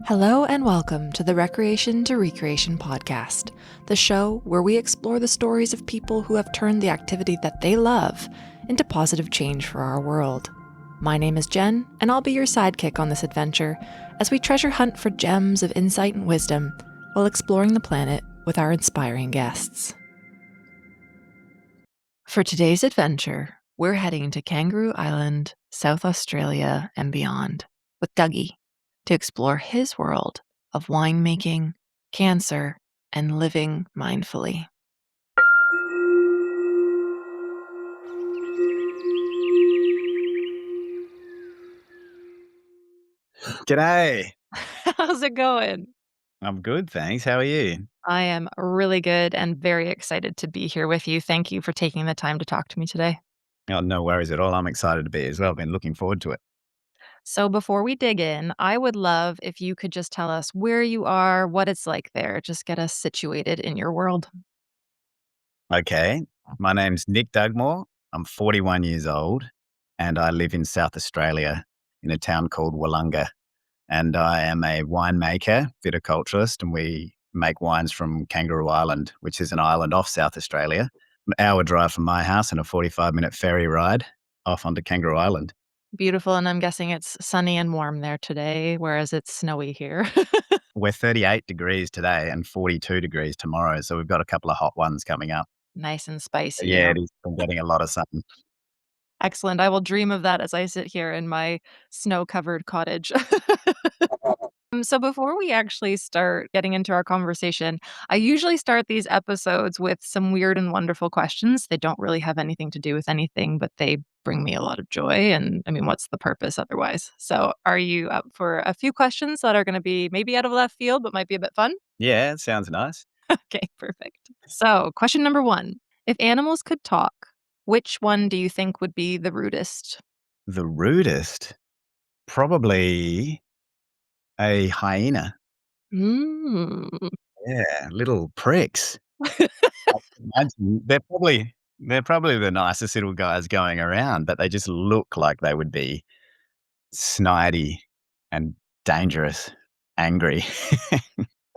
Hello and welcome to the Recreation to Recreation podcast, the show where we explore the stories of people who have turned the activity that they love into positive change for our world. My name is Jen, and I'll be your sidekick on this adventure as we treasure hunt for gems of insight and wisdom while exploring the planet with our inspiring guests. For today's adventure, we're heading to Kangaroo Island, South Australia, and beyond with Duggie to explore his world of winemaking, cancer, and living mindfully. G'day. How's it going? I'm good, thanks. How are you? I am really good and very excited to be here with you. Thank you for taking the time to talk to me today. Oh, no worries at all. I'm excited to be as well. Been looking forward to it. So, before we dig in, I would love if you could just tell us where you are, what it's like there. Just get us situated in your world. Okay. My name's Nick Dugmore. I'm 41 years old and I live in South Australia in a town called Wollonga. And I am a winemaker, viticulturist, and we make wines from Kangaroo Island, which is an island off South Australia. An hour drive from my house and a 45-minute ferry ride off onto Kangaroo Island. Beautiful, and I'm guessing it's sunny and warm there today, whereas it's snowy here. We're 38 degrees today and 42 degrees tomorrow. So we've got a couple of hot ones coming up. Nice and spicy. Yeah, it is. I'm getting a lot of sun. Excellent. I will dream of that as I sit here in my snow-covered cottage. So before we actually start getting into our conversation, I usually start these episodes with some weird and wonderful questions. They don't really have anything to do with anything, but they bring me a lot of joy. And I mean, what's the purpose otherwise? So are you up for a few questions that are going to be maybe out of left field, but might be a bit fun? Yeah, it sounds nice. Okay, perfect. So, question number one. If animals could talk, which one do you think would be the rudest? The rudest, probably a hyena. Mm. Yeah, little pricks. I can imagine they're probably the nicest little guys going around, but they just look like they would be snidey and dangerous, angry.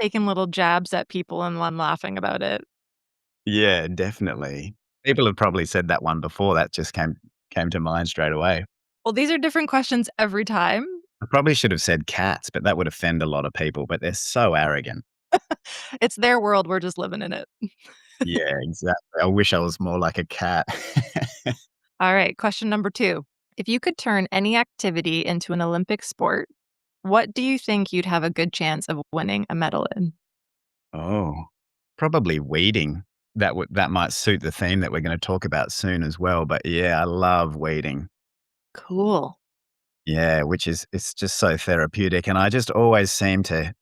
Taking little jabs at people and I'm laughing about it. Yeah, definitely. People have probably said that one before. That just came to mind straight away. Well, these are different questions every time. I probably should have said cats, but that would offend a lot of people, but they're so arrogant. It's their world, we're just living in it. Yeah, exactly. I wish I was more like a cat. All right, question number two. If you could turn any activity into an Olympic sport, what do you think you'd have a good chance of winning a medal in? Oh, probably weeding. That might suit the theme that we're gonna talk about soon as well, but yeah, I love weeding. Cool. Yeah, which is it's just so therapeutic, and I just always seem to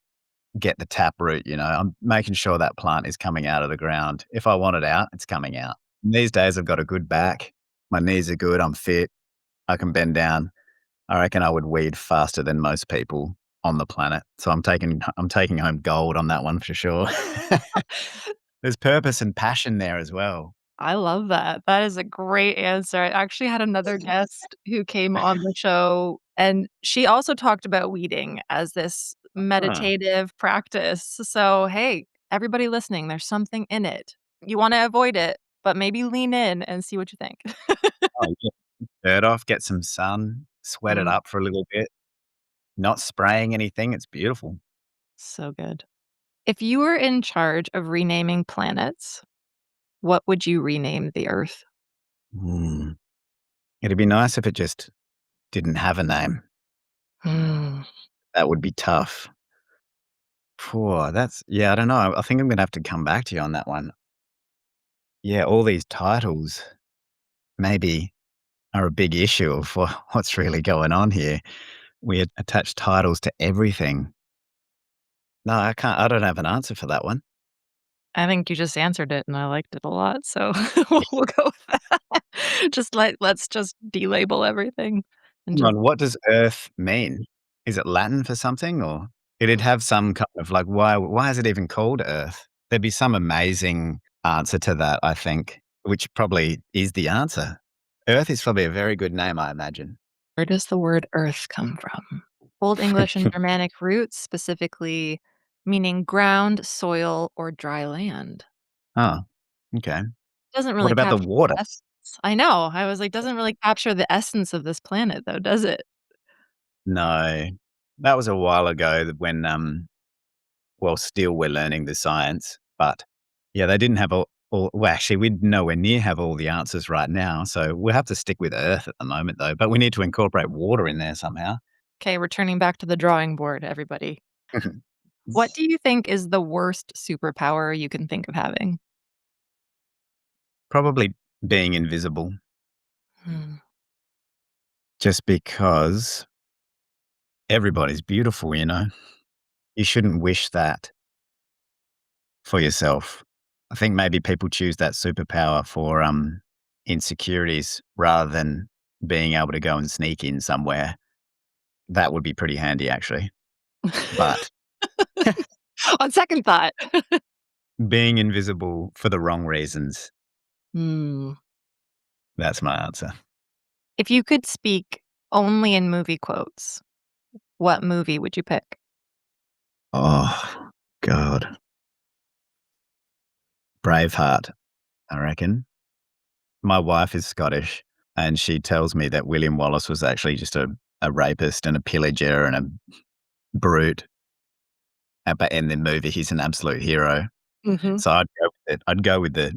get the taproot, I'm making sure that plant is coming out of the ground. If I want it out, it's coming out. These days, I've got a good back. My knees are good, I'm fit, I can bend down. I reckon I would weed faster than most people on the planet. So I'm taking home gold on that one for sure. There's purpose and passion there as well. I love that. That is a great answer. I actually had another guest who came on the show, and she also talked about weeding as this Huh. meditative practice. So, hey, everybody listening, there's something in it. You wanna avoid it, but maybe lean in and see what you think. Oh, yeah. Dirt off, get some sun, sweat it Mm, up for a little bit, not spraying anything, it's beautiful. so good. If you were in charge of renaming planets, what would you rename the Earth? Mm. It'd be nice if it just didn't have a name. Hmm. That would be tough. Phew, I don't know. I think I'm gonna have to come back to you on that one. Yeah, all these titles maybe are a big issue of what's really going on here. We attach titles to everything. No, I don't have an answer for that one. I think you just answered it, and I liked it a lot, so we'll go with that. Let's just delabel everything and Hang just on, what does Earth mean? Is it Latin for something, or it'd have some kind of like, why is it even called Earth? There'd be some amazing answer to that, I think, which probably is the answer. Earth is probably a very good name, I imagine. where does the word Earth come from? Old English and Germanic roots, specifically meaning ground, soil, or dry land. Oh, okay. Doesn't What really about the capture water? the essence. I know, I was like, doesn't really capture the essence of this planet though, does it? No. That was a while ago that when, well, still we're learning the science, but yeah, they didn't have all well, actually, we'd nowhere near have all the answers right now, so we'll have to stick with Earth at the moment, though, but we need to incorporate water in there somehow. Okay, returning back to the drawing board, everybody. What do you think is the worst superpower you can think of having? Probably being invisible, Hmm. just because everybody's beautiful, you know? You shouldn't wish that for yourself. I think maybe people choose that superpower for, insecurities rather than being able to go and sneak in somewhere. That would be pretty handy, actually. But On second thought. being invisible for the wrong reasons, Hmm. that's my answer. If you could speak only in movie quotes, what movie would you pick? Oh, God. Braveheart, I reckon. My wife is Scottish, and she tells me that William Wallace was actually just a rapist and a pillager and a brute, but in the movie, he's an absolute hero. Mhm. So I'd go with it. I'd go with the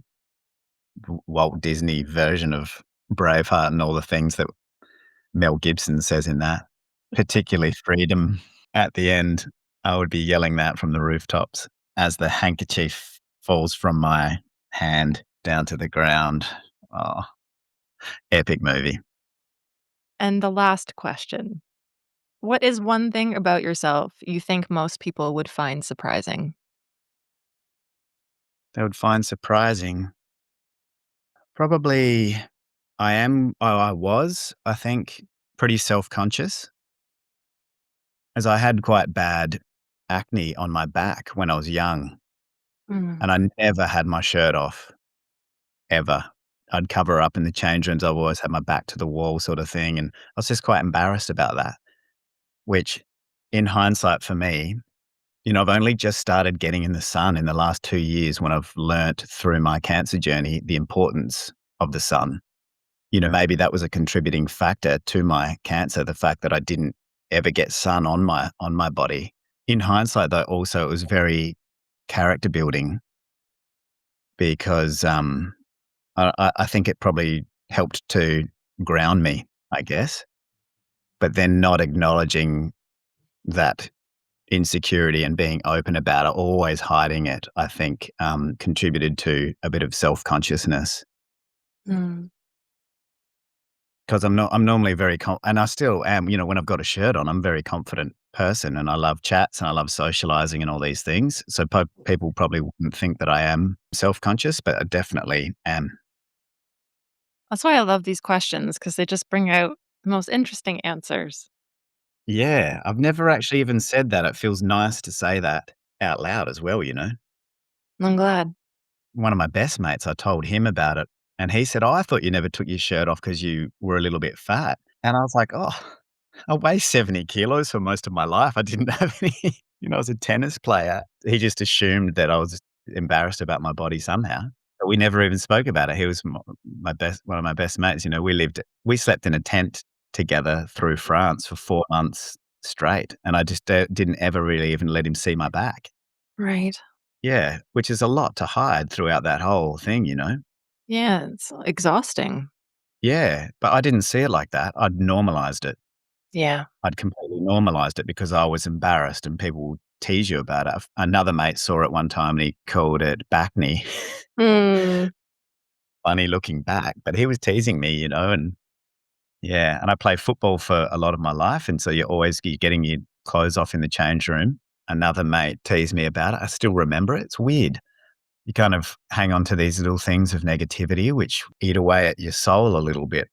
Walt Disney version of Braveheart and all the things that Mel Gibson says in that, particularly freedom at the end. I would be yelling that from the rooftops as the handkerchief falls from my hand down to the ground. Oh, epic movie. And the last question. What is one thing about yourself you think most people would find surprising? They would find surprising. Probably I was, I think, pretty self-conscious as I had quite bad acne on my back when I was young, Mm. and I never had my shirt off, ever. I'd cover up in the change rooms. I've always had my back to the wall sort of thing, and I was just quite embarrassed about that, which in hindsight for me, I've only just started getting in the sun in the last 2 years when I've learnt through my cancer journey the importance of the sun. Maybe that was a contributing factor to my cancer, the fact that I didn't ever get sun on my body. In hindsight, though, also it was very character building because, I think it probably helped to ground me, I guess, but then not acknowledging that insecurity and being open about it, always hiding it, I think, contributed to a bit of self-consciousness. Mm. 'Cause I'm normally very and I still am, when I've got a shirt on, I'm a very confident person, and I love chats, and I love socializing and all these things, so people probably wouldn't think that I am self-conscious, but I definitely am. That's why I love these questions because they just bring out the most interesting answers. Yeah, I've never actually even said that. It feels nice to say that out loud as well, you know? I'm glad. One of my best mates, I told him about it, and he said, "Oh, I thought you never took your shirt off because you were a little bit fat." And I was like, "Oh, I weigh 70 kilos for most of my life. I didn't have any." I was a tennis player. He just assumed that I was embarrassed about my body somehow, but we never even spoke about it. He was my best one of my best mates. We slept in a tent together through France for 4 months straight, and I just didn't ever really even let him see my back. Right. Yeah, which is a lot to hide throughout that whole thing, you know? Yeah, it's exhausting. Yeah, but I didn't see it like that. I'd normalized it. Yeah. I'd completely normalized it because I was embarrassed and people would tease you about it. Another mate saw it one time and he called it backney, Mm. funny looking back, but he was teasing me, and yeah, and I played football for a lot of my life, and so you're getting your clothes off in the change room. Another mate teased me about it. I still remember it. It's weird. You kind of hang on to these little things of negativity which eat away at your soul a little bit,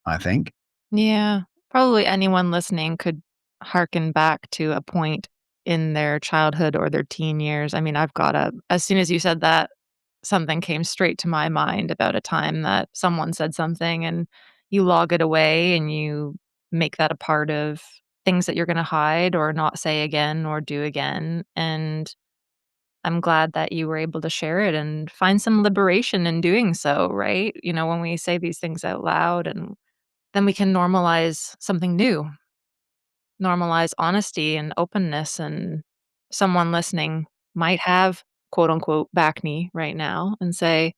I think. Yeah. Probably anyone listening could harken back to a point in their childhood or their teen years. I mean, I've got a as soon as you said that, something came straight to my mind about a time that someone said something and you log it away and you make that a part of things that you're gonna hide or not say again or do again, and I'm glad that you were able to share it and find some liberation in doing so, right? You know, when we say these things out loud and then we can normalize something new, normalize honesty and openness, and someone listening might have, quote unquote, back me right now and say,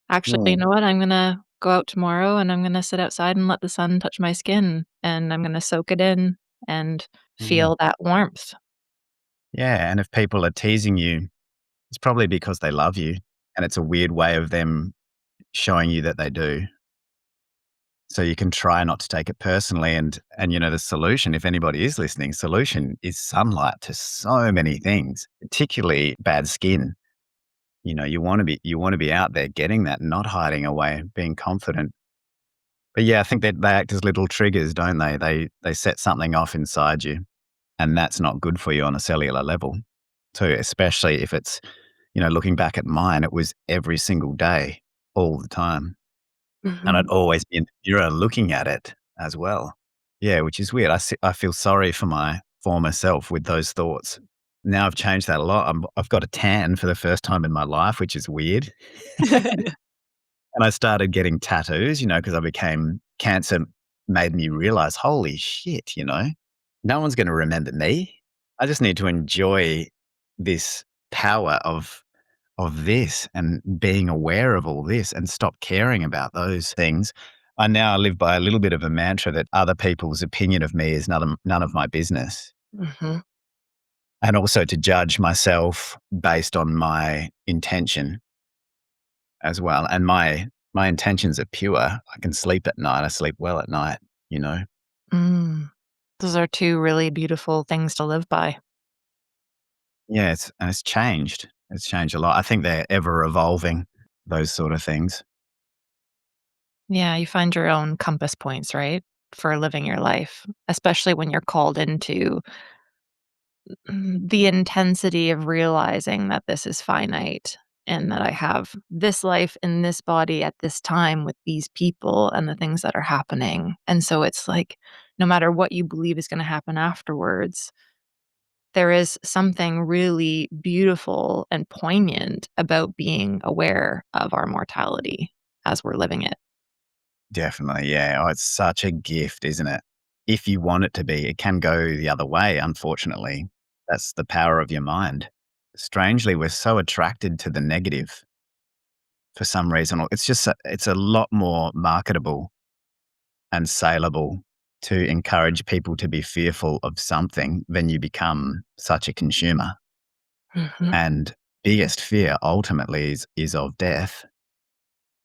actually, you Mm. know what? I'm gonna go out tomorrow and I'm gonna sit outside and let the sun touch my skin and I'm gonna soak it in and Mm. feel that warmth. Yeah, and if people are teasing you, it's probably because they love you, and it's a weird way of them showing you that they do. So you can try not to take it personally, and, the solution, if anybody is listening, solution is sunlight to so many things, particularly bad skin. You wanna be out there getting that, not hiding away, being confident. But yeah, I think that they act as little triggers, don't they? They set something off inside you, and that's not good for you on a cellular level too, especially if it's, looking back at mine, it was every single day, all the time, and I'd Mhm. always be in the mirror looking at it as well. Yeah, which is weird. I feel sorry for my former self with those thoughts. Now I've changed that a lot. I've got a tan for the first time in my life, which is weird. And I started getting tattoos, because I became cancer made me realize, holy shit, no one's going to remember me. I just need to enjoy this power of this and being aware of all this and stop caring about those things. I now live by a little bit of a mantra that other people's opinion of me is none of my business. Mhm. And also to judge myself based on my intention as well, and my intentions are pure. I can sleep at night, I sleep well at night, you know? Mm. Those are 2 really beautiful things to live by. Yeah, it's changed. It's changed a lot. I think they're ever evolving, those sort of things. Yeah, you find your own compass points, right, for living your life, especially when you're called into the intensity of realizing that this is finite and that I have this life in this body at this time with these people and the things that are happening. And so it's like, no matter what you believe is going to happen afterwards, there is something really beautiful and poignant about being aware of our mortality as we're living it. Definitely, yeah. Oh, it's such a gift, isn't it? If you want it to be, it can go the other way, unfortunately. That's the power of your mind. Strangely, we're so attracted to the negative for some reason. It's a lot more marketable and saleable to encourage people to be fearful of something than you become such a consumer. Mhm. And biggest fear ultimately is of death.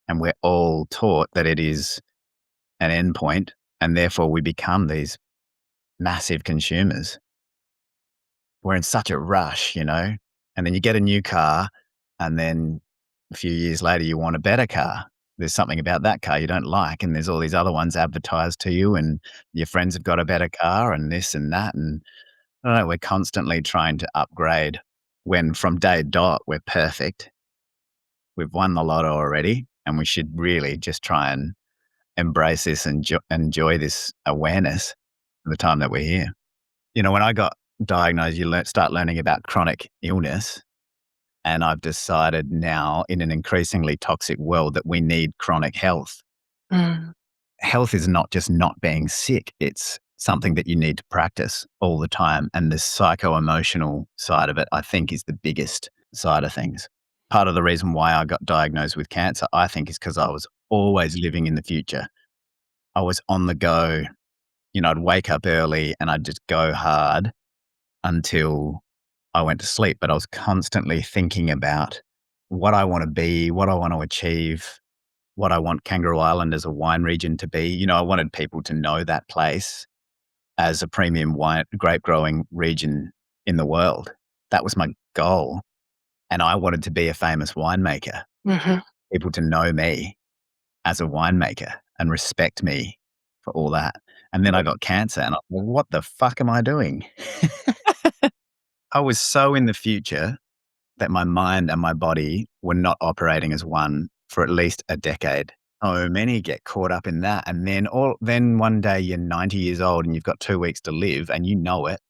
And we're all taught that it is an endpoint, and therefore we become these massive consumers. We're in such a rush. And then you get a new car, and then a few years later, you want a better car. There's something about that car you don't like, and there's all these other ones advertised to you, and your friends have got a better car, and this and that. And I don't know, we're constantly trying to upgrade when from day dot, we're perfect. We've won the lotto already, and we should really just try and embrace this and enjoy this awareness of the time that we're here. When I got diagnosed, you start learning about chronic illness. And I've decided now in an increasingly toxic world that we need chronic health. Mm. Health is not just not being sick, it's something that you need to practice all the time. And the psycho emotional side of it, I think, is the biggest side of things. Part of the reason why I got diagnosed with cancer, I think, is because I was always living in the future. I was on the go. I'd wake up early and I'd just go hard until I went to sleep, but I was constantly thinking about what I want to be, what I want to achieve, what I want Kangaroo Island as a wine region to be. I wanted people to know that place as a premium wine grape growing region in the world. That was my goal. And I wanted to be a famous winemaker, Mhm. people to know me as a winemaker and respect me for all that. And then I got cancer and well, what the fuck am I doing? I was so in the future that my mind and my body were not operating as one for at least a decade. So many get caught up in that, and then one day you're 90 years old and you've got 2 weeks to live and you know it,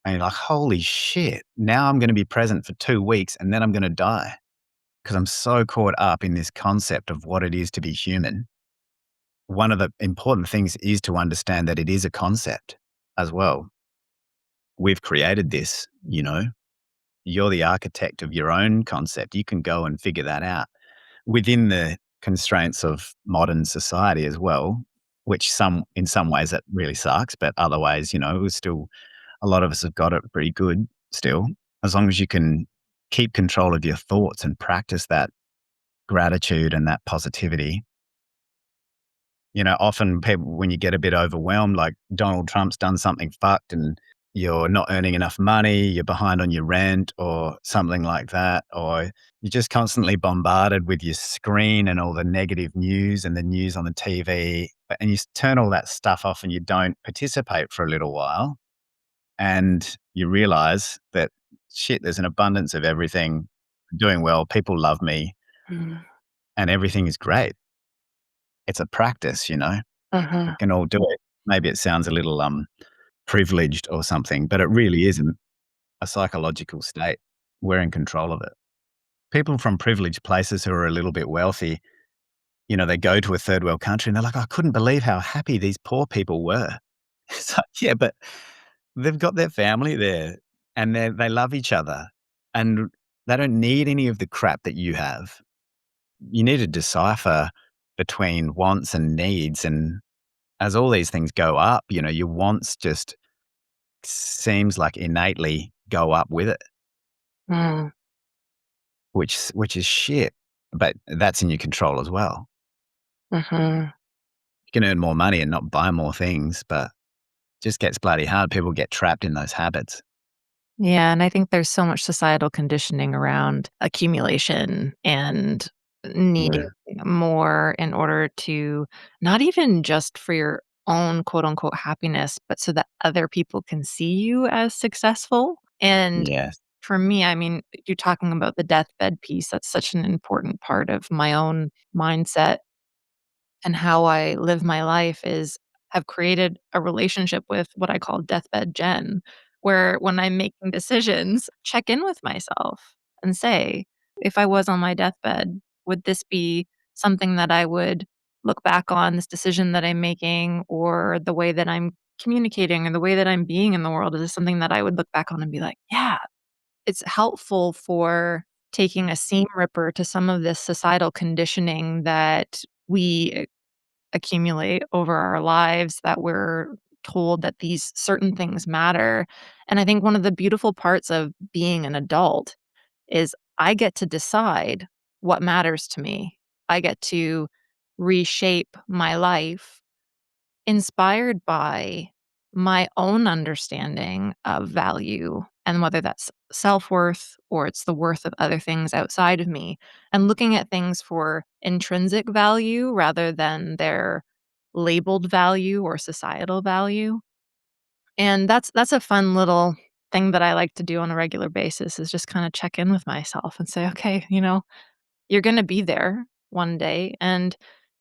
and you're like, "Holy shit, now I'm gonna be present for 2 weeks and then I'm gonna die because 'cause I'm so caught up in this concept of what it is to be human." One of the important things is to understand that it is a concept as well. We've created this, you know? You're the architect of your own concept. You can go and figure that out within the constraints of modern society as well, which in some ways that really sucks, but other ways, it was still a lot of us have got it pretty good still, as long as you can keep control of your thoughts and practice that gratitude and that positivity. Often people, when you get a bit overwhelmed, like Donald Trump's done something fucked and you're not earning enough money, you're behind on your rent or something like that, or you're just constantly bombarded with your screen and all the negative news and the news on the TV, and you turn all that stuff off and you don't participate for a little while. And you realize that shit, there's an abundance of everything. I'm doing well, people love me, Mm. and everything is great. It's a practice, we Uh-huh. can all do it. Maybe it sounds a little privileged or something, but it really isn't a psychological state. We're in control of it. People from privileged places who are a little bit wealthy, they go to a third world country and they're like, I couldn't believe how happy these poor people were. It's like, yeah, but they've got their family there and they love each other and they don't need any of the crap that you have. You need to decipher between wants and needs. And as all these things go up, your wants just seems like innately go up with it, Mm. which is shit, but that's in your control as well. Mhm. You can earn more money and not buy more things, but it just gets bloody hard. People get trapped in those habits. Yeah, and I think there's so much societal conditioning around accumulation and needing Yeah. more in order to not even just for your own quote unquote happiness, but so that other people can see you as successful. And Yes. for me, I mean, you're talking about the deathbed piece. That's such an important part of my own mindset and how I live my life is have created a relationship with what I call deathbed Jen, where when I'm making decisions, check in with myself and say, if I was on my deathbed, would this be something that I would look back on, this decision that I'm making, or the way that I'm communicating and the way that I'm being in the world? Is this something that I would look back on and be like, yeah, it's helpful for taking a seam ripper to some of this societal conditioning that we accumulate over our lives that we're told that these certain things matter. And I think one of the beautiful parts of being an adult is I get to decide what matters to me. I get to reshape my life inspired by my own understanding of value and whether that's self-worth or it's the worth of other things outside of me and looking at things for intrinsic value rather than their labeled value or societal value. And that's a fun little thing that I like to do on a regular basis is just kind of check in with myself and say, okay, you're gonna be there one day, and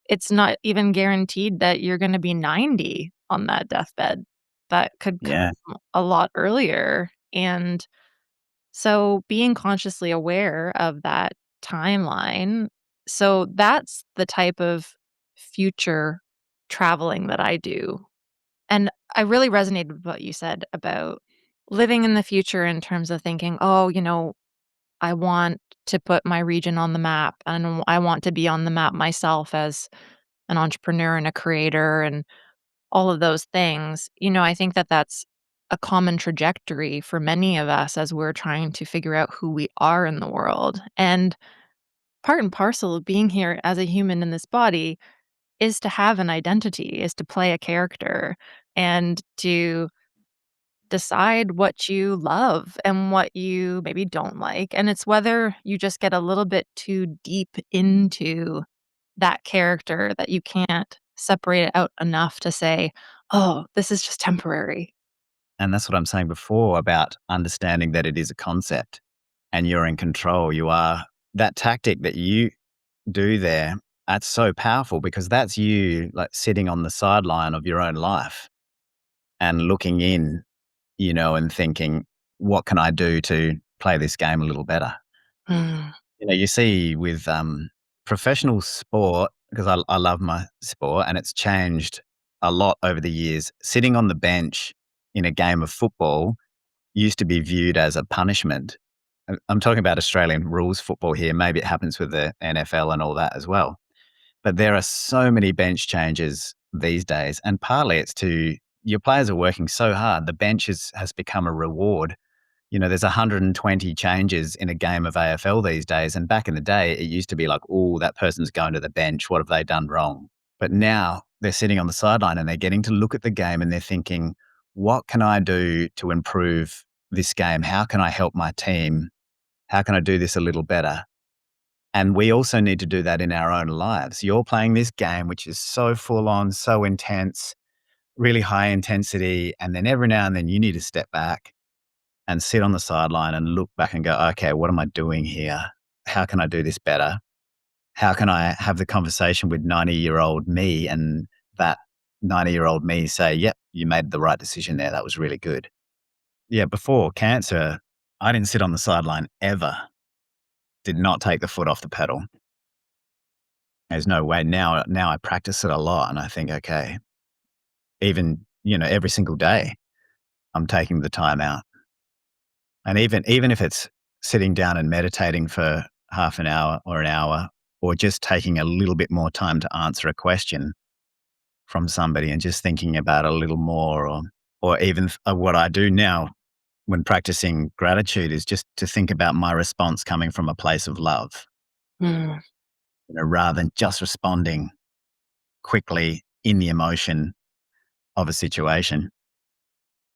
it's not even guaranteed that you're gonna be 90 on that deathbed. That could Yeah. come a lot earlier, and so being consciously aware of that timeline, so that's the type of future traveling that I do, and I really resonated with what you said about living in the future in terms of thinking, "Oh, I want to put my region on the map, and I want to be on the map myself as an entrepreneur and a creator and all of those things." I think that that's a common trajectory for many of us as we're trying to figure out who we are in the world. And part and parcel of being here as a human in this body is to have an identity, is to play a character and to decide what you love and what you maybe don't like. And it's whether you just get a little bit too deep into that character that you can't separate it out enough to say, oh, this is just temporary. And that's what I'm saying before about understanding that it is a concept and you're in control. You are that tactic that you do there. That's so powerful because that's you, like, sitting on the sideline of your own life and looking in, and thinking, "What can I do to play this game a little better?" Mm. You see with, professional sport, because I love my sport and it's changed a lot over the years. Sitting on the bench in a game of football used to be viewed as a punishment. I'm talking about Australian rules football here. Maybe it happens with the NFL and all that as well. But there are so many bench changes these days, and partly it's to your players are working so hard. The bench has become a reward. There's 120 changes in a game of AFL these days, and back in the day, it used to be like, "Oh, that person's going to the bench. What have they done wrong?" But now they're sitting on the sideline and they're getting to look at the game and they're thinking, "What can I do to improve this game? How can I help my team? How can I do this a little better?" And we also need to do that in our own lives. You're playing this game, which is so full on, so intense, really high intensity. And then every now and then you need to step back and sit on the sideline and look back and go, "Okay, what am I doing here? How can I do this better? How can I have the conversation with 90-year-old me and that 90-year-old me say, 'Yep, you made the right decision there. That was really good.'" Yeah, before cancer, I didn't sit on the sideline ever. Did not take the foot off the pedal. There's no way. Now I practice it a lot and I think, okay, even, every single day, I'm taking the time out. And even if it's sitting down and meditating for half an hour or an hour, or just taking a little bit more time to answer a question from somebody and just thinking about it a little more, or even what I do now when practicing gratitude is just to think about my response coming from a place of love, Mm. rather than just responding quickly in the emotion of a situation.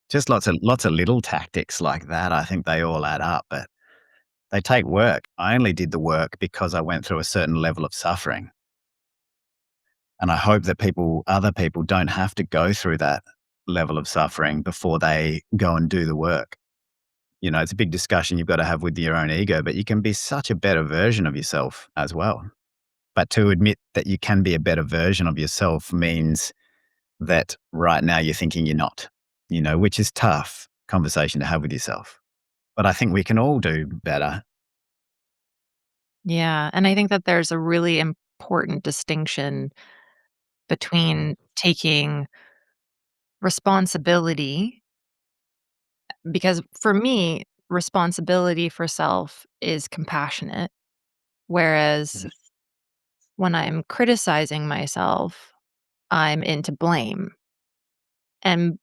Just lots of little tactics like that. I think they all add up, but they take work. I only did the work because I went through a certain level of suffering. And I hope that other people don't have to go through that level of suffering before they go and do the work. It's a big discussion you've got to have with your own ego, but you can be such a better version of yourself as well. But to admit that you can be a better version of yourself means that right now you're thinking you're not, which is tough conversation to have with yourself. But I think we can all do better. Yeah, and I think that there's a really important distinction between taking responsibility, because for me, responsibility for self is compassionate, whereas Mhm. when I'm criticizing myself, I'm into blame, and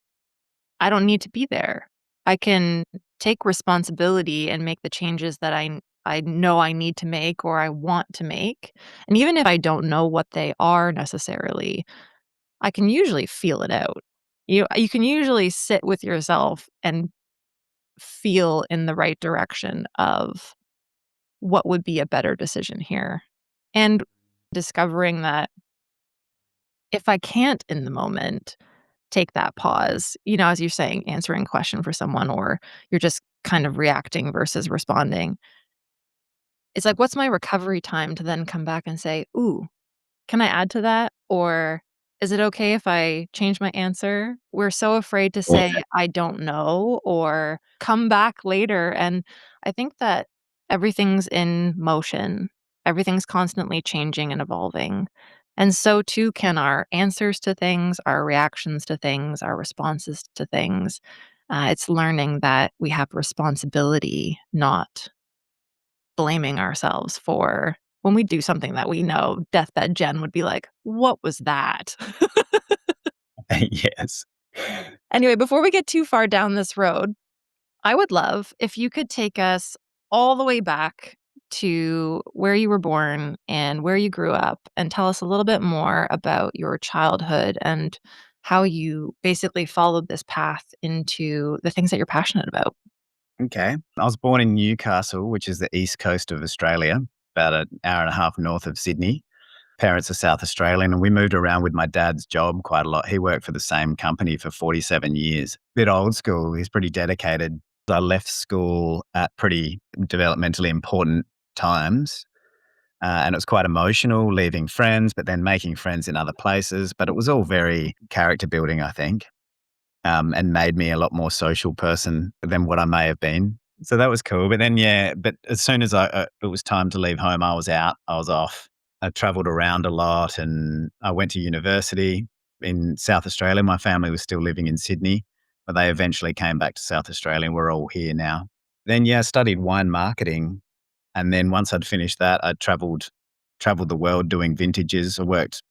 I don't need to be there. I can take responsibility and make the changes that I know I need to make or I want to make, and even if I don't know what they are necessarily, I can usually feel it out. You can usually sit with yourself and feel in the right direction of what would be a better decision here. And discovering that if I can't in the moment take that pause, as you're saying, answering a question for someone, or you're just kind of reacting versus responding. It's like, what's my recovery time to then come back and say, "Ooh, can I add to that?" Or, "Is it okay if I change my answer?" We're so afraid to say, Yeah. "I don't know," or come back later, and I think that everything's in motion. Everything's constantly changing and evolving, and so too can our answers to things, our reactions to things, our responses to things. It's learning that we have responsibility, not blaming ourselves for when we do something that we know deathbed Jen would be like, "What was that?" Yes. Anyway, before we get too far down this road, I would love if you could take us all the way back to where you were born and where you grew up and tell us a little bit more about your childhood and how you basically followed this path into the things that you're passionate about. Okay. I was born in Newcastle, which is the east coast of Australia, about an hour and a half north of Sydney. Parents are South Australian, and we moved around with my dad's job quite a lot. He worked for the same company for 47 years. Bit old school. He's pretty dedicated. I left school at pretty developmentally important times. And it was quite emotional leaving friends, but then making friends in other places. But it was all very character building, I think, and made me a lot more social person than what I may have been. So that was cool. But then, yeah, but as soon as it was time to leave home, I was out, I was off. I traveled around a lot and I went to university in South Australia. My family was still living in Sydney, but they eventually came back to South Australia and we're all here now. Then, yeah, I studied wine marketing. And then once I'd finished that, I traveled the world doing vintages. I worked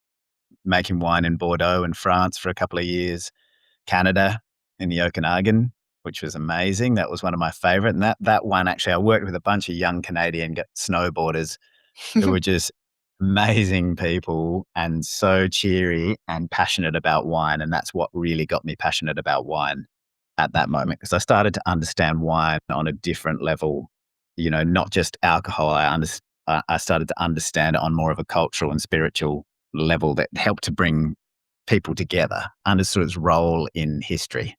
making wine in Bordeaux and France for a couple of years, Canada in the Okanagan, which was amazing. That was one of my favorite. And that one, actually, I worked with a bunch of young Canadian snowboarders who were just amazing people and so cheery and passionate about wine. And that's what really got me passionate about wine at that moment, because I started to understand wine on a different level, not just alcohol. I started to understand it on more of a cultural and spiritual level that helped to bring people together, understood its role in history,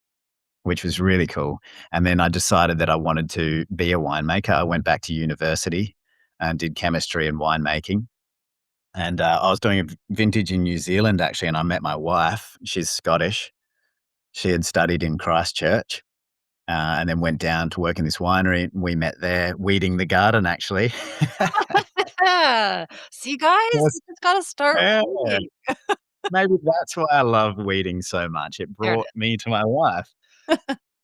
which was really cool. And then I decided that I wanted to be a winemaker. I went back to university and did chemistry and winemaking. And I was doing a vintage in New Zealand, actually, and I met my wife. She's Scottish. She had studied in Christchurch and then went down to work in this winery. We met there, weeding the garden, actually. Yeah. See, guys, Yes. you just gotta start Yeah. reading. Maybe that's why I love weeding so much. It There it brought me to my wife.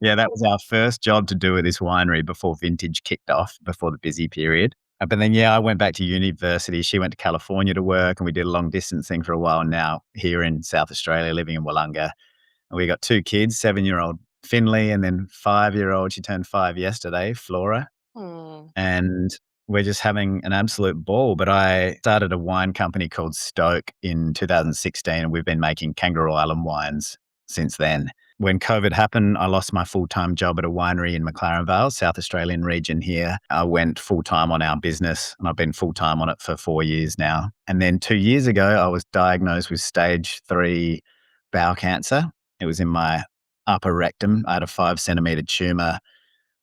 Yeah, that was our first job to do at this winery before vintage kicked off, before the busy period. But then, yeah, I went back to university. She went to California to work, and we did a long distance thing for a while. Now here in South Australia, living in Wollonga, and we got 2 kids, 7-year-old Finley, and then 5-year-old. She turned 5 yesterday, Flora, is. and we're just having an absolute ball. But I started a wine company called Stoke in 2016, and we've been making Kangaroo Island wines since then. When COVID happened, I lost my full-time job at a winery in McLaren Vale, South Australian region here. I went full-time on our business, and I've been full-time on it for 4 years now. And then 2 years ago, I was diagnosed with stage 3 bowel cancer. It was in my upper rectum. I had a 5-centimeter tumor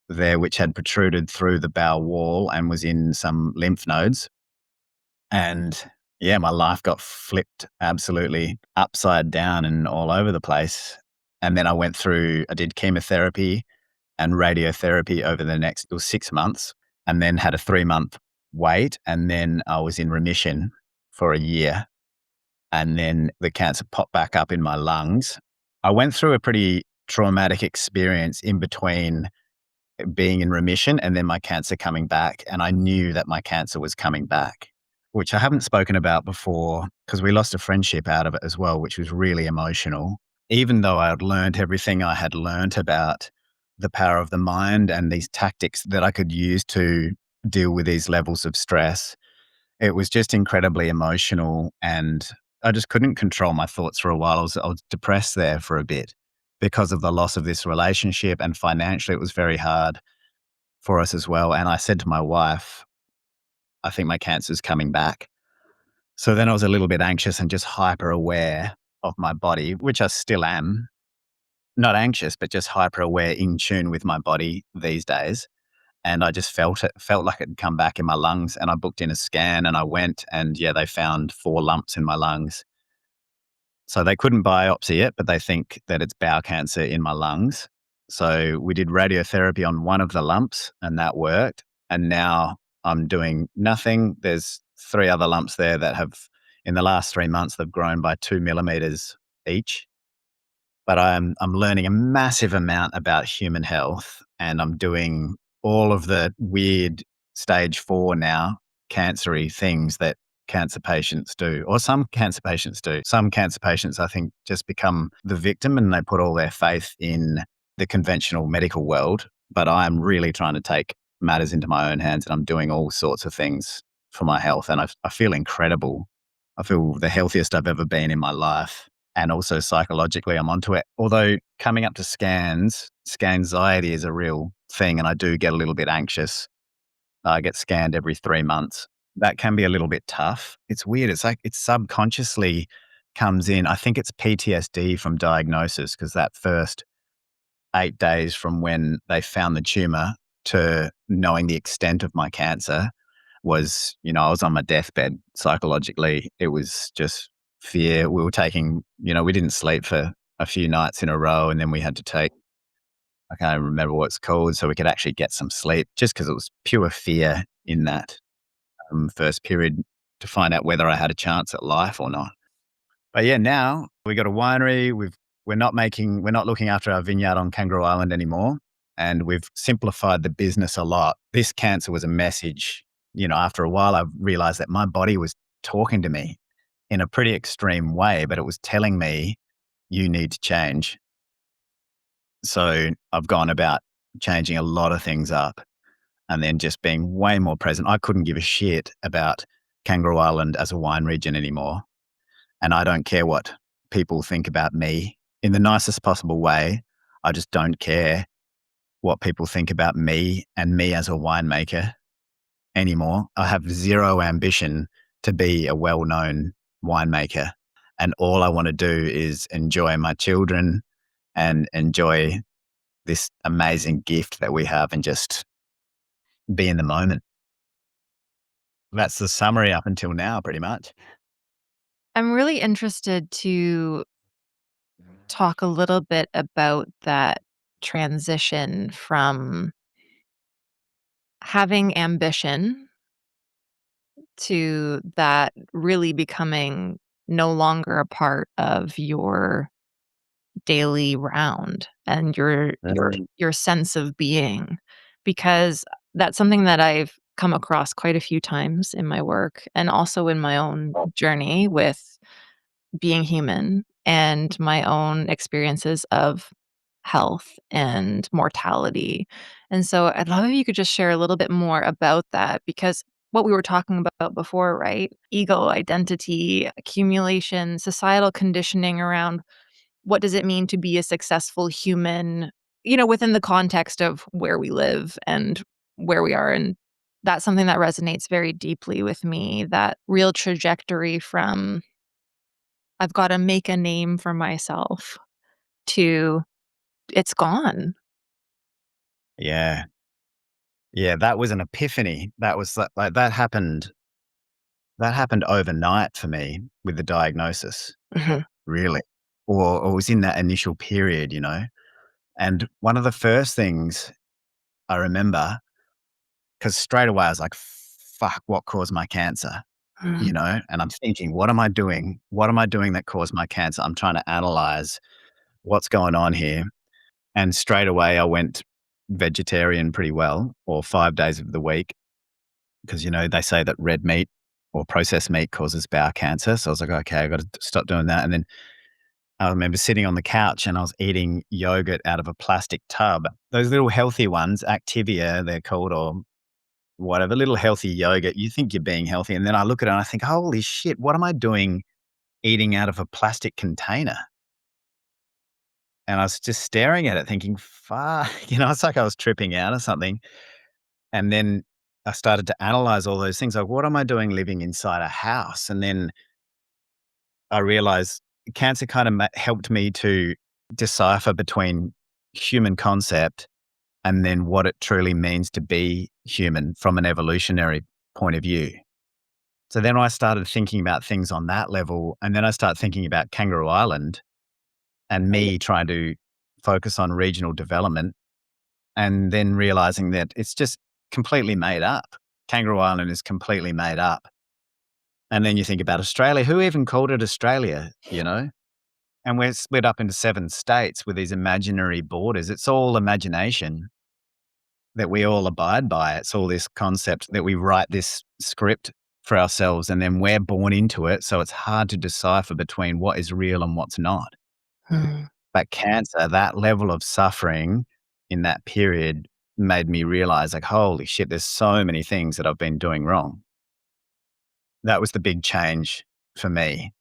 there, which had protruded through the bowel wall and was in some lymph nodes. And yeah, my life got flipped absolutely upside down and all over the place. And then I did chemotherapy and radiotherapy over the next, it was 6 months, and then had a 3-month wait. And then I was in remission for a year. And then the cancer popped back up in my lungs. I went through a pretty traumatic experience in between being in remission and then my cancer coming back. And I knew that my cancer was coming back, which I haven't spoken about before because we lost a friendship out of it as well, which was really emotional. Even though I had learned everything I had learned about the power of the mind and these tactics that I could use to deal with these levels of stress, it was just incredibly emotional. And I just couldn't control my thoughts for a while. I was depressed there for a bit because of the loss of this relationship, and financially it was very hard for us as well. And I said to my wife, I think my cancer's coming back. So then I was a little bit anxious and just hyper aware of my body, which I still am. Not anxious, but just hyper aware, in tune with my body these days. And I just felt like it had come back in my lungs. And I booked in a scan and I went, and yeah, they found 4 lumps in my lungs. So they couldn't biopsy it, but they think that it's bowel cancer in my lungs. So we did radiotherapy on one of the lumps and that worked. And now I'm doing nothing. There's 3 other lumps there that have, in the last 3 months, they've grown by 2 millimeters each. But I'm learning a massive amount about human health, and I'm doing all of the weird stage 4 now cancery things that cancer patients do, or some cancer patients do. Some cancer patients, I think, just become the victim and they put all their faith in the conventional medical world. But I'm really trying to take matters into my own hands, and I'm doing all sorts of things for my health. And I feel incredible. I feel the healthiest I've ever been in my life. And also psychologically, I'm onto it. Although coming up to scanxiety is a real thing, and I do get a little bit anxious. I get scanned every 3 months. That can be a little bit tough. It's weird. It's like it subconsciously comes in. I think it's PTSD from diagnosis, because that first 8 days from when they found the tumor to knowing the extent of my cancer, was, I was on my deathbed psychologically. It was just fear. We were taking, we didn't sleep for a few nights in a row, and then we had to take, I can't remember what it's called, so we could actually get some sleep just because it was pure fear in that first period to find out whether I had a chance at life or not. But yeah, now we got a winery. We're not looking after our vineyard on Kangaroo Island anymore. And we've simplified the business a lot. This cancer was a message. After a while, I realized that my body was talking to me in a pretty extreme way, but it was telling me, you need to change. So I've gone about changing a lot of things up and then just being way more present. I couldn't give a shit about Kangaroo Island as a wine region anymore. And I don't care what people think about me in the nicest possible way. I just don't care what people think about me and me as a winemaker anymore. I have zero ambition to be a well-known winemaker. And all I want to do is enjoy my children and enjoy this amazing gift that we have and just be in the moment. That's the summary up until now, pretty much. I'm really interested to talk a little bit about that transition from having ambition to that really becoming no longer a part of your daily round and your sense of being, because that's something that I've come across quite a few times in my work and also in my own journey with being human and my own experiences of health and mortality. And so I'd love if you could just share a little bit more about that, because what we were talking about before, right? Ego, identity, accumulation, societal conditioning around what does it mean to be a successful human, within the context of where we live and where we are. And that's something that resonates very deeply with me, that real trajectory from I've got to make a name for myself to it's gone. Yeah. Yeah, that was an epiphany. That was like that happened overnight for me with the diagnosis, Mhm. really. Or it was in that initial period. And one of the first things I remember, because straight away I was like, fuck, what caused my cancer? Mm. And I'm thinking, what am I doing? What am I doing that caused my cancer? I'm trying to analyze what's going on here. And straight away I went vegetarian pretty well, or 5 days of the week, because, they say that red meat or processed meat causes bowel cancer. So I was like, okay, I got to stop doing that. And then I remember sitting on the couch and I was eating yogurt out of a plastic tub. Those little healthy ones, Activia, they're called, or whatever, little healthy yogurt. You think you're being healthy. And then I look at it and I think, holy shit, what am I doing eating out of a plastic container? And I was just staring at it thinking, fuck, it's like I was tripping out or something. And then I started to analyze all those things. Like, what am I doing living inside a house? And then I realized cancer kind of helped me to decipher between human concept and then what it truly means to be human from an evolutionary point of view. So then I started thinking about things on that level. And then I started thinking about Kangaroo Island and me trying to focus on regional development, and then realizing that it's just completely made up. Kangaroo Island is completely made up. And then you think about Australia. Who even called it Australia? And we're split up into 7 states with these imaginary borders. It's all imagination that we all abide by. It's all this concept that we write this script for ourselves and then we're born into it. So it's hard to decipher between what is real and what's not. Mm. But cancer, that level of suffering in that period made me realize, like, holy shit, there's so many things that I've been doing wrong. That was the big change for me.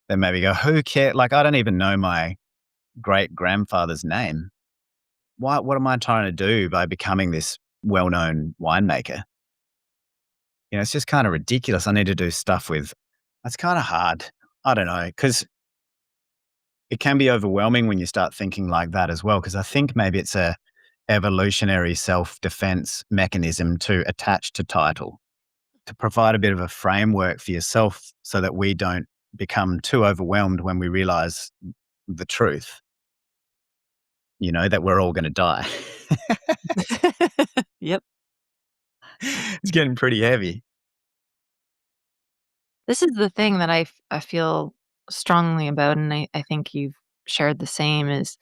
Then maybe go, who cares? Like, I don't even know my great grandfather's name. What am I trying to do by becoming this well-known winemaker? It's just kind of ridiculous. I need to do stuff with, that's kind of hard. I don't know. Cause it can be overwhelming when you start thinking like that as well. Cause I think maybe it's a evolutionary self-defense mechanism to attach to title. to provide a bit of a framework for yourself so that we don't become too overwhelmed when we realize the truth, that we're all going to die. Yep. It's getting pretty heavy. This is the thing that I feel strongly about, and I think you've shared the same, is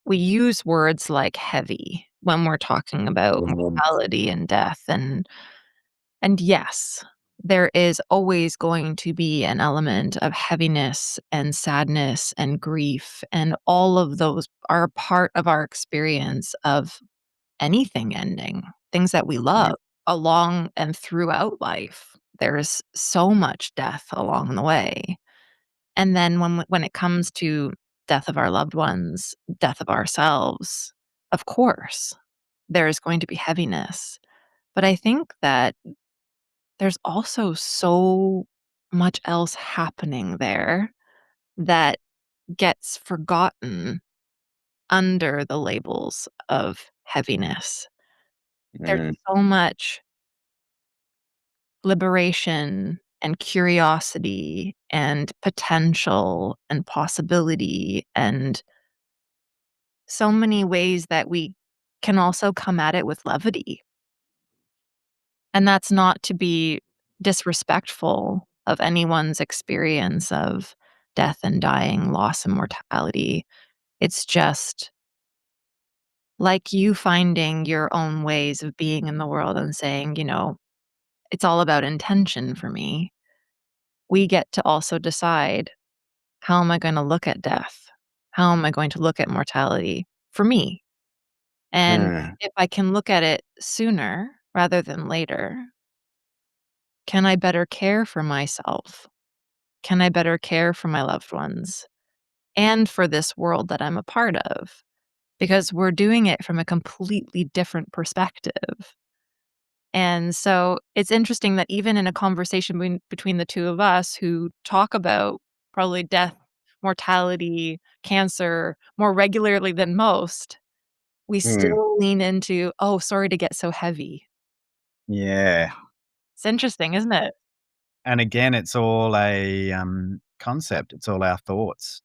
we use words like heavy when we're talking about Mhm. mortality and death, and yes, there is always going to be an element of heaviness and sadness and grief, and all of those are part of our experience of anything ending, things that we Yeah. love along and throughout life. There's so much death along the way. And then when it comes to death of our loved ones, death of ourselves, of course, there is going to be heaviness. But I think that there's also so much else happening there that gets forgotten under the labels of heaviness. There's Mm, so much liberation and curiosity and potential and possibility and so many ways that we can also come at it with levity. And that's not to be disrespectful of anyone's experience of death and dying, loss and mortality. It's just like you finding your own ways of being in the world and saying, it's all about intention for me. We get to also decide, how am I going to look at death? How am I going to look at mortality for me? And mm, if I can look at it sooner rather than later, can I better care for myself? Can I better care for my loved ones and for this world that I'm a part of? Because we're doing it from a completely different perspective. And so it's interesting that even in a conversation between the two of us who talk about probably death, mortality, cancer more regularly than most, we mm. still lean into, "Oh, sorry to get so heavy." Yeah. It's interesting, isn't it? And again, it's all a concept. It's all our thoughts,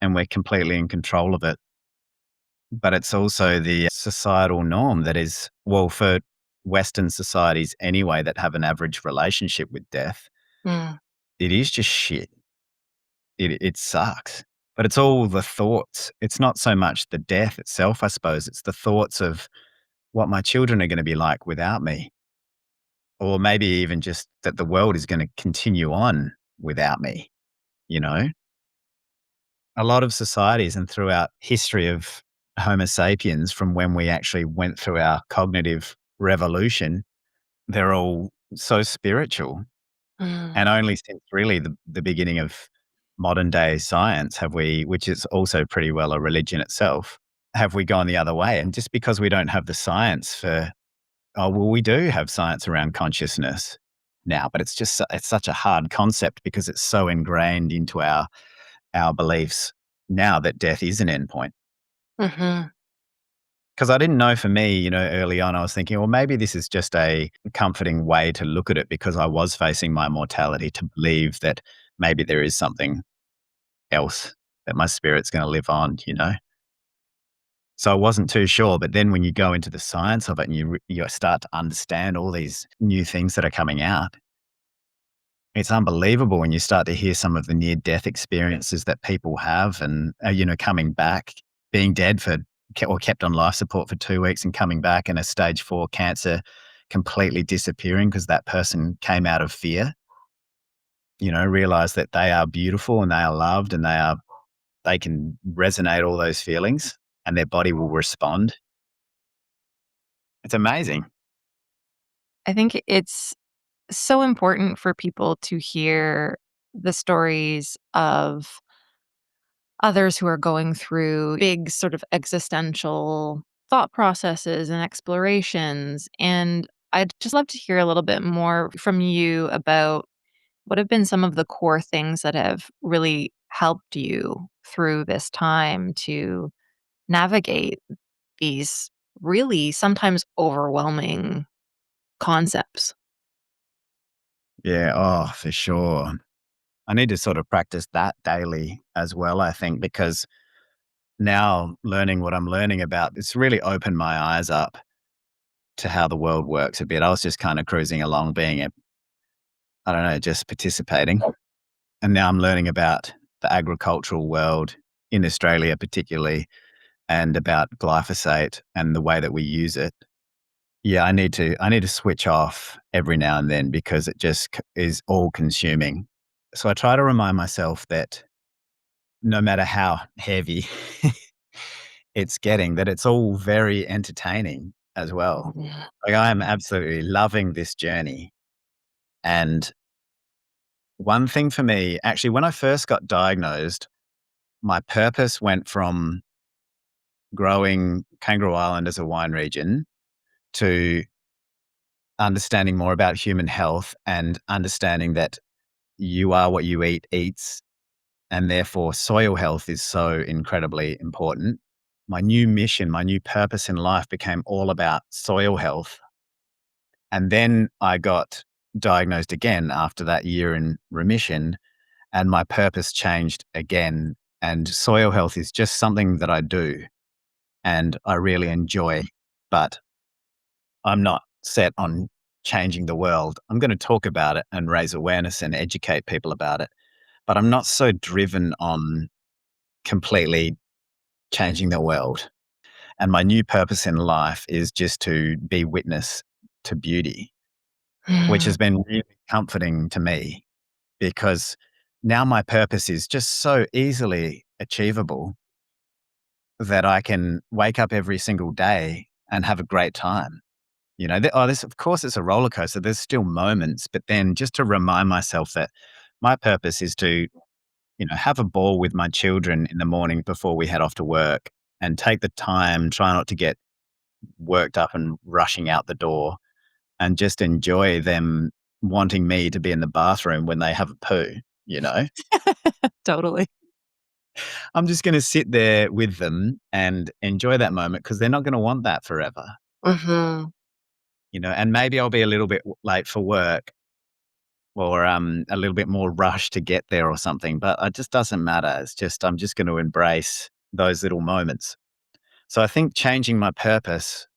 and we're completely in control of it. But it's also the societal norm that is, well, for Western societies anyway, that have an average relationship with death, Mm, it is just shit. It sucks. But it's all the thoughts. It's not so much the death itself, I suppose. It's the thoughts of what my children are going to be like without me, or maybe even just that the world is going to continue on without me, you know? A lot of societies and throughout history of Homo sapiens, from when we actually went through our cognitive revolution, they're all so spiritual. mm. And only since really the beginning of modern day science have we, which is also pretty well a religion itself, have we gone the other way. And just because we don't have the science for, oh, well, we do have science around consciousness now, but it's just, it's such a hard concept because it's so ingrained into our beliefs now that death is an endpoint. Mhm. Because I didn't know for me, early on, I was thinking, well, maybe this is just a comforting way to look at it because I was facing my mortality to believe that maybe there is something else that my spirit's going to live on. So I wasn't too sure. But then when you go into the science of it and you start to understand all these new things that are coming out, it's unbelievable when you start to hear some of the near death experiences that people have and, coming back, being dead or kept on life support for 2 weeks and coming back and a stage 4 cancer completely disappearing because that person came out of fear, realize that they are beautiful and they are loved and they can resonate all those feelings and their body will respond. It's amazing. I think it's so important for people to hear the stories of others who are going through big sort of existential thought processes and explorations. And I'd just love to hear a little bit more from you about what have been some of the core things that have really helped you through this time to navigate these really sometimes overwhelming concepts. Yeah, oh, for sure. I need to sort of practice that daily as well, I think, because now learning what I'm learning about, it's really opened my eyes up to how the world works a bit. I was just kind of cruising along being I don't know, just participating. And now I'm learning about the agricultural world in Australia, particularly, and about glyphosate and the way that we use it. Yeah, I need to switch off every now and then because it just is all consuming. So I try to remind myself that no matter how heavy it's getting, that it's all very entertaining as well. Like I am absolutely loving this journey. And one thing for me, actually, when I first got diagnosed, my purpose went from growing Kangaroo Island as a wine region to understanding more about human health and understanding that you are what you eat eats, and therefore soil health is so incredibly important. My new mission, my new purpose in life became all about soil health. And then I got diagnosed again after that year in remission, and my purpose changed again. And soil health is just something that I do and I really enjoy, but I'm not set on changing the world. I'm going to talk about it and raise awareness and educate people about it, but I'm not so driven on completely changing the world. And my new purpose in life is just to be witness to beauty, which has been really comforting to me because now my purpose is just so easily achievable that I can wake up every single day and have a great time. You know, this, of course, it's a roller coaster. There's still moments, but then just to remind myself that my purpose is to, have a ball with my children in the morning before we head off to work and take the time, try not to get worked up and rushing out the door and just enjoy them wanting me to be in the bathroom when they have a poo, you know? Totally. I'm just going to sit there with them and enjoy that moment because they're not going to want that forever, Mhm. and maybe I'll be a little bit late for work or a little bit more rushed to get there or something, but it just doesn't matter. It's just, I'm just going to embrace those little moments. So I think changing my purpose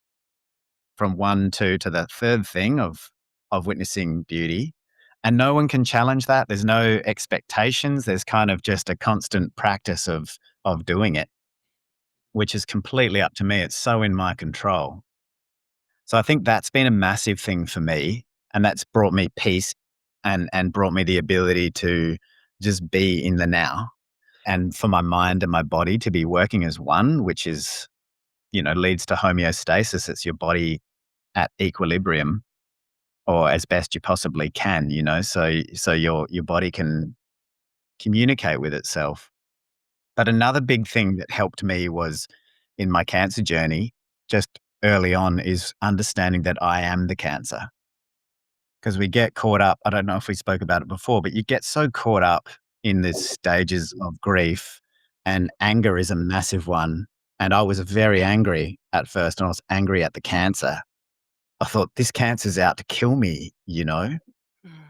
from one, two to the third thing of witnessing beauty. And no one can challenge that. There's no expectations. There's kind of just a constant practice of doing it, which is completely up to me. It's so in my control. So I think that's been a massive thing for me. And that's brought me peace and brought me the ability to just be in the now. And for my mind and my body to be working as one, which is, leads to homeostasis. It's your body at equilibrium or as best you possibly can, so your body can communicate with itself. But another big thing that helped me was in my cancer journey, just early on, is understanding that I am the cancer. Because we get caught up, I don't know if we spoke about it before, but you get so caught up in the stages of grief, and anger is a massive one. And I was very angry at first, and I was angry at the cancer. I thought, this cancer's out to kill me, Mm.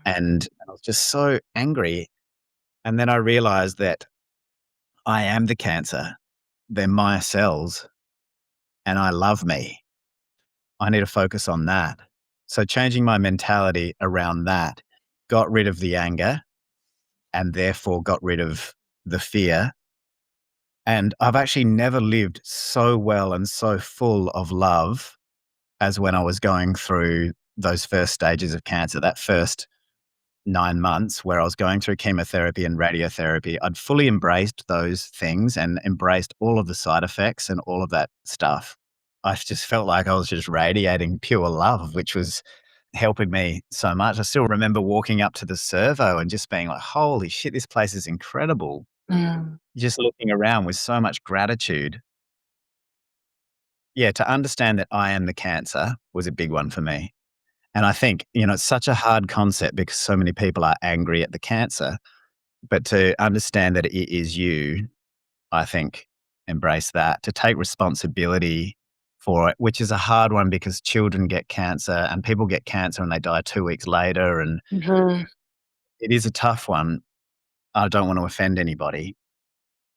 and I was just so angry. And then I realized that I am the cancer. They're my cells, and I love me. I need to focus on that. So changing my mentality around that got rid of the anger and therefore got rid of the fear. And I've actually never lived so well and so full of love as when I was going through those first stages of cancer, that first 9 months where I was going through chemotherapy and radiotherapy. I'd fully embraced those things and embraced all of the side effects and all of that stuff. I just felt like I was just radiating pure love, which was helping me so much. I still remember walking up to the servo and just being like, holy shit, this place is incredible. Mm. Just looking around with so much gratitude. Yeah, to understand that I am the cancer was a big one for me. And I think, it's such a hard concept because so many people are angry at the cancer, but to understand that it is you, I think, embrace that, to take responsibility for it, which is a hard one because children get cancer and people get cancer and they die 2 weeks later, and Mhm. it is a tough one. I don't want to offend anybody,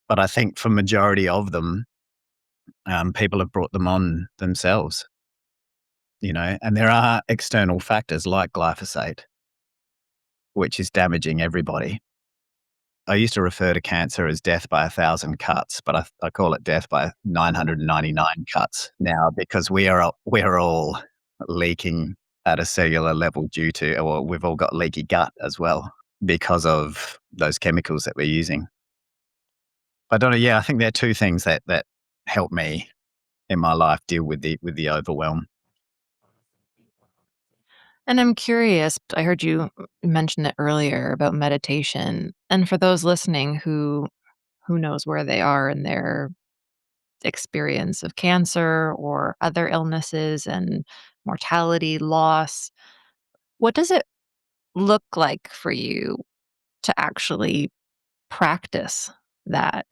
but I think for majority of them, people have brought them on themselves, and there are external factors like glyphosate, which is damaging everybody. I used to refer to cancer as death by 1,000 cuts, but I call it death by 999 cuts now because we are all leaking at a cellular level due to, or we've all got leaky gut as well because of those chemicals that we're using. I don't know. Yeah, I think there are two things that help me in my life deal with the overwhelm. And I'm curious, I heard you mention it earlier about meditation. And for those listening who knows where they are in their experience of cancer or other illnesses and mortality, loss, what does it look like for you to actually practice that?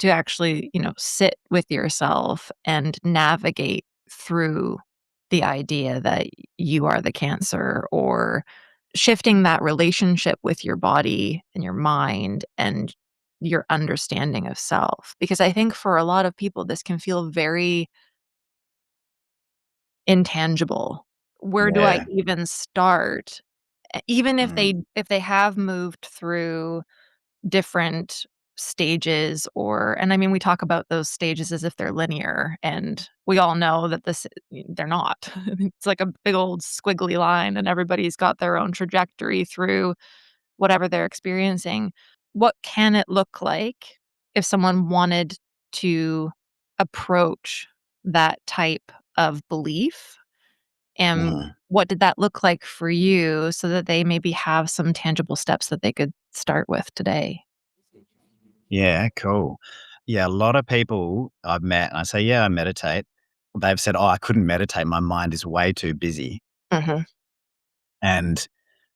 To actually, sit with yourself and navigate through the idea that you are the cancer, or shifting that relationship with your body and your mind and your understanding of self. Because I think for a lot of people, this can feel very intangible. Where do I Yeah. even start? Even if Mm, they have moved through different stages, and I mean, we talk about those stages as if they're linear, and we all know that they're not. It's like a big old squiggly line, and everybody's got their own trajectory through whatever they're experiencing. What can it look like if someone wanted to approach that type of belief? And mm. what did that look like for you so that they maybe have some tangible steps that they could start with today? Yeah, cool. Yeah, a lot of people I've met, and I say, "Yeah, I meditate." They've said, "Oh, I couldn't meditate. My mind is way too busy." Mhm. And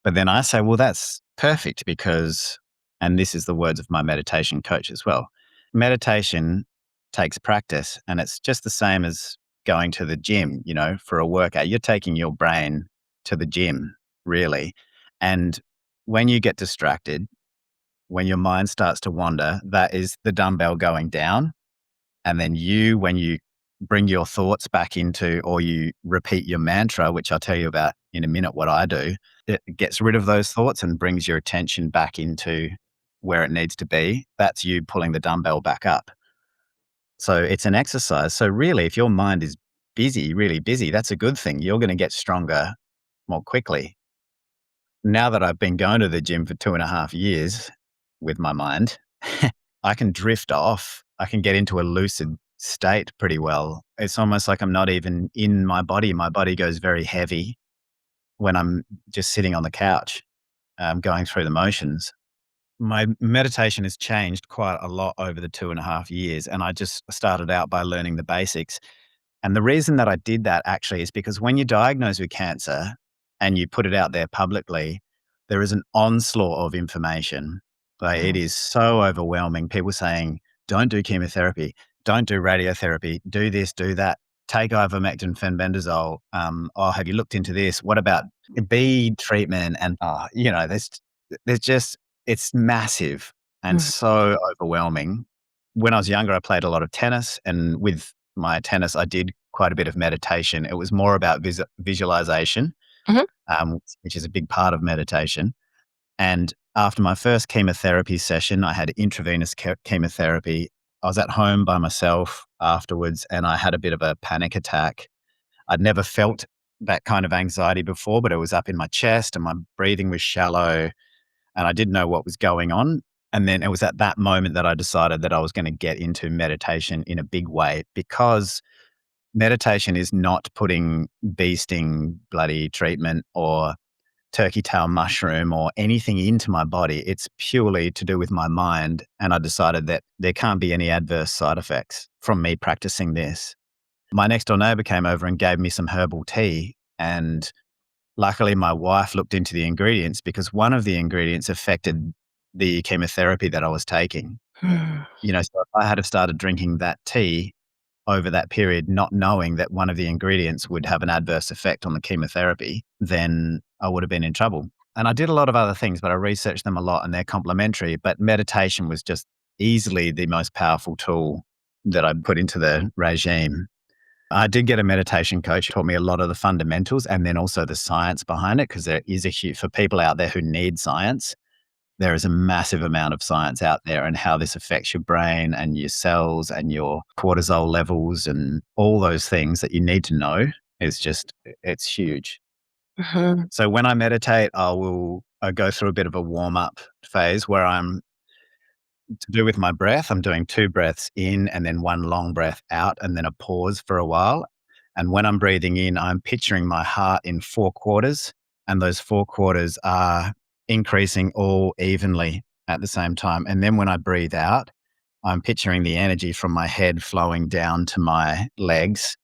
but then I say, "Well, that's perfect because," and this is the words of my meditation coach as well, meditation takes practice, and it's just the same as going to the gym, for a workout. You're taking your brain to the gym, really. And when you get distracted, when your mind starts to wander, that is the dumbbell going down. And then when you bring your thoughts back into, or you repeat your mantra, which I'll tell you about in a minute what I do, it gets rid of those thoughts and brings your attention back into where it needs to be. That's you pulling the dumbbell back up. So it's an exercise. So really, if your mind is busy, really busy, that's a good thing. You're going to get stronger more quickly. Now that I've been going to the gym for 2.5 years with my mind, I can drift off. I can get into a lucid state pretty well. It's almost like I'm not even in my body. My body goes very heavy when I'm just sitting on the couch, going through the motions. My meditation has changed quite a lot over the 2.5 years. And I just started out by learning the basics. And the reason that I did that actually is because when you're diagnosed with cancer and you put it out there publicly, there is an onslaught of information. Like it Mhm. is so overwhelming. People saying, don't do chemotherapy, don't do radiotherapy, do this, do that, take ivermectin, fenbendazole. Oh, have you looked into this? What about bead treatment? And, there's just, it's massive and Mhm. so overwhelming. When I was younger, I played a lot of tennis, and with my tennis, I did quite a bit of meditation. It was more about visualization, Mhm. which is a big part of meditation. And after my first chemotherapy session, I had intravenous chemotherapy. I was at home by myself afterwards, and I had a bit of a panic attack. I'd never felt that kind of anxiety before, but it was up in my chest and my breathing was shallow, and I didn't know what was going on. And then it was at that moment that I decided that I was going to get into meditation in a big way, because meditation is not putting bee sting bloody treatment or turkey tail mushroom or anything into my body. It's purely to do with my mind. And I decided that there can't be any adverse side effects from me practicing this. My next door neighbor came over and gave me some herbal tea. And luckily, my wife looked into the ingredients because one of the ingredients affected the chemotherapy that I was taking. So if I had have started drinking that tea, over that period, not knowing that one of the ingredients would have an adverse effect on the chemotherapy, then I would have been in trouble. And I did a lot of other things, but I researched them a lot and they're complementary. But meditation was just easily the most powerful tool that I put into the regime. I did get a meditation coach who taught me a lot of the fundamentals and then also the science behind it, because there is a huge, for people out there who need science, there is a massive amount of science out there and how this affects your brain and your cells and your cortisol levels and all those things that you need to know is just, it's huge. Mhm. So when I meditate, I go through a bit of a warm up phase where I'm to do with my breath. I'm doing 2 breaths in and then 1 long breath out and then a pause for a while. And when I'm breathing in, I'm picturing my heart in 4 quarters, and those 4 quarters are increasing all evenly at the same time. And then when I breathe out, I'm picturing the energy from my head flowing down to my legs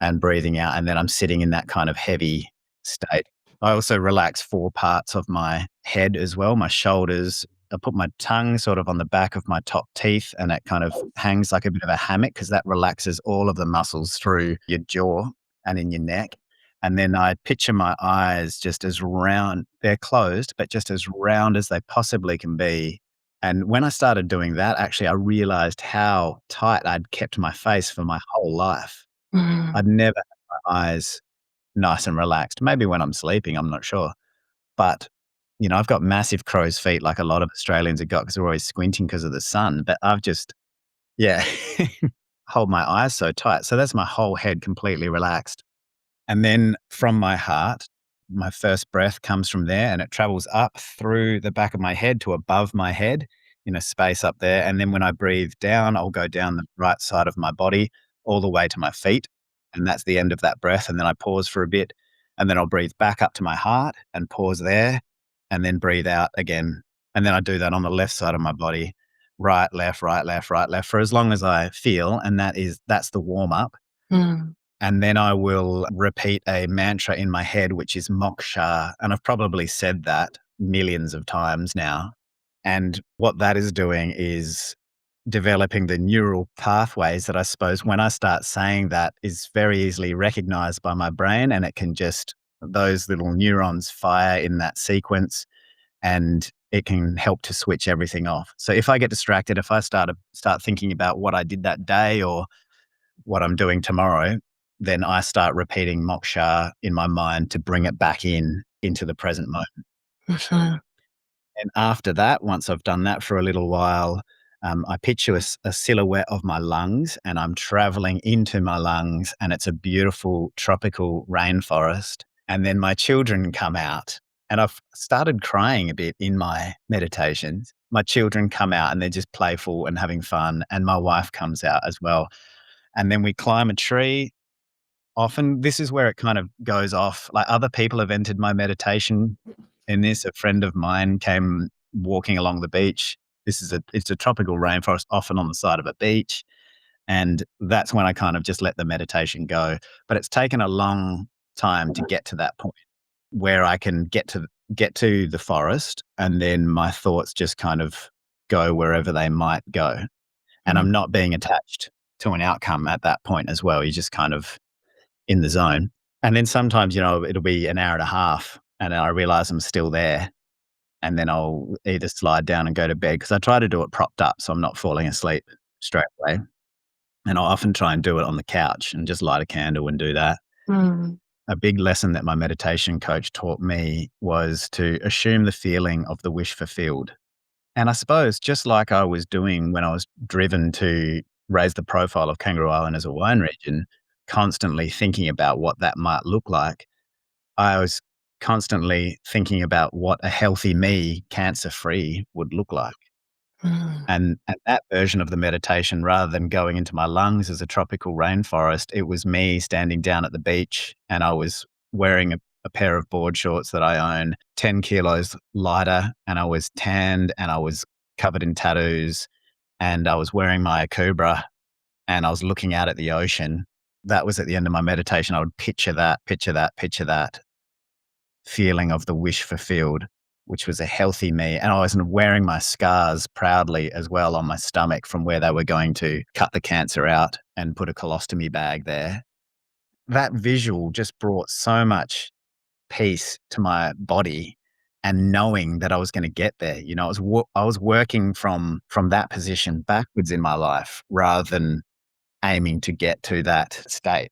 and breathing out. And then I'm sitting in that kind of heavy state. I also relax 4 parts of my head as well, my shoulders. I put my tongue sort of on the back of my top teeth and it kind of hangs like a bit of a hammock because that relaxes all of the muscles through your jaw and in your neck. And then I picture my eyes just as round, they're closed, but just as round as they possibly can be. And when I started doing that, actually, I realized how tight I'd kept my face for my whole life. Mm. I'd never had my eyes nice and relaxed. Maybe when I'm sleeping, I'm not sure. But, I've got massive crow's feet like a lot of Australians have got because they're always squinting because of the sun. But I've just, yeah, hold my eyes so tight. So that's my whole head completely relaxed. And then from my heart, my first breath comes from there and it travels up through the back of my head to above my head in a space up there. And then when I breathe down, I'll go down the right side of my body all the way to my feet. And that's the end of that breath. And then I pause for a bit and then I'll breathe back up to my heart and pause there and then breathe out again. And then I do that on the left side of my body, right, left, right, left, right, left for as long as I feel. And that's the warm up. Mm. And then I will repeat a mantra in my head, which is moksha. And I've probably said that millions of times now. And what that is doing is developing the neural pathways that I suppose when I start saying that is very easily recognized by my brain. And it can just, those little neurons fire in that sequence and it can help to switch everything off. So if I get distracted, if I start thinking about what I did that day or what I'm doing tomorrow, then I start repeating moksha in my mind to bring it back into the present moment. Mhm. And after that, once I've done that for a little while, I picture a silhouette of my lungs and I'm traveling into my lungs and it's a beautiful tropical rainforest. And then my children come out and I've started crying a bit in my meditations. My children come out and they're just playful and having fun. And my wife comes out as well. And then we climb a tree. Often this is where it kind of goes off. Like other people have entered my meditation in this. A friend of mine came walking along the beach. It's a tropical rainforest, often on the side of a beach. And that's when I kind of just let the meditation go. But it's taken a long time to get to that point where I can get to the forest and then my thoughts just kind of go wherever they might go. And I'm Mm. not being attached to an outcome at that point as well. You're just kind of in the zone. And then sometimes, it'll be an hour and a half and I realize I'm still there. And then I'll either slide down and go to bed because I try to do it propped up so I'm not falling asleep straight away. And I'll often try and do it on the couch and just light a candle and do that. Mm. A big lesson that my meditation coach taught me was to assume the feeling of the wish fulfilled. And I suppose just like I was doing when I was driven to raise the profile of Kangaroo Island as a wine region, constantly thinking about what that might look like, I was constantly thinking about what a healthy me, cancer-free, would look like. Mm. And that version of the meditation, rather than going into my lungs as a tropical rainforest, it was me standing down at the beach and I was wearing a pair of board shorts that I own, 10 kilos lighter, and I was tanned and I was covered in tattoos and I was wearing my akubra and I was looking out at the ocean. That was at the end of my meditation. I would picture that feeling of the wish fulfilled. which was a healthy me. And I was wearing my scars proudly as well on my stomach from where they were going to cut the cancer out and put a colostomy bag there. That visual just brought so much peace to my body, and knowing that I was going to get there. You know, I was working from that position backwards in my life rather than aiming to get to that state.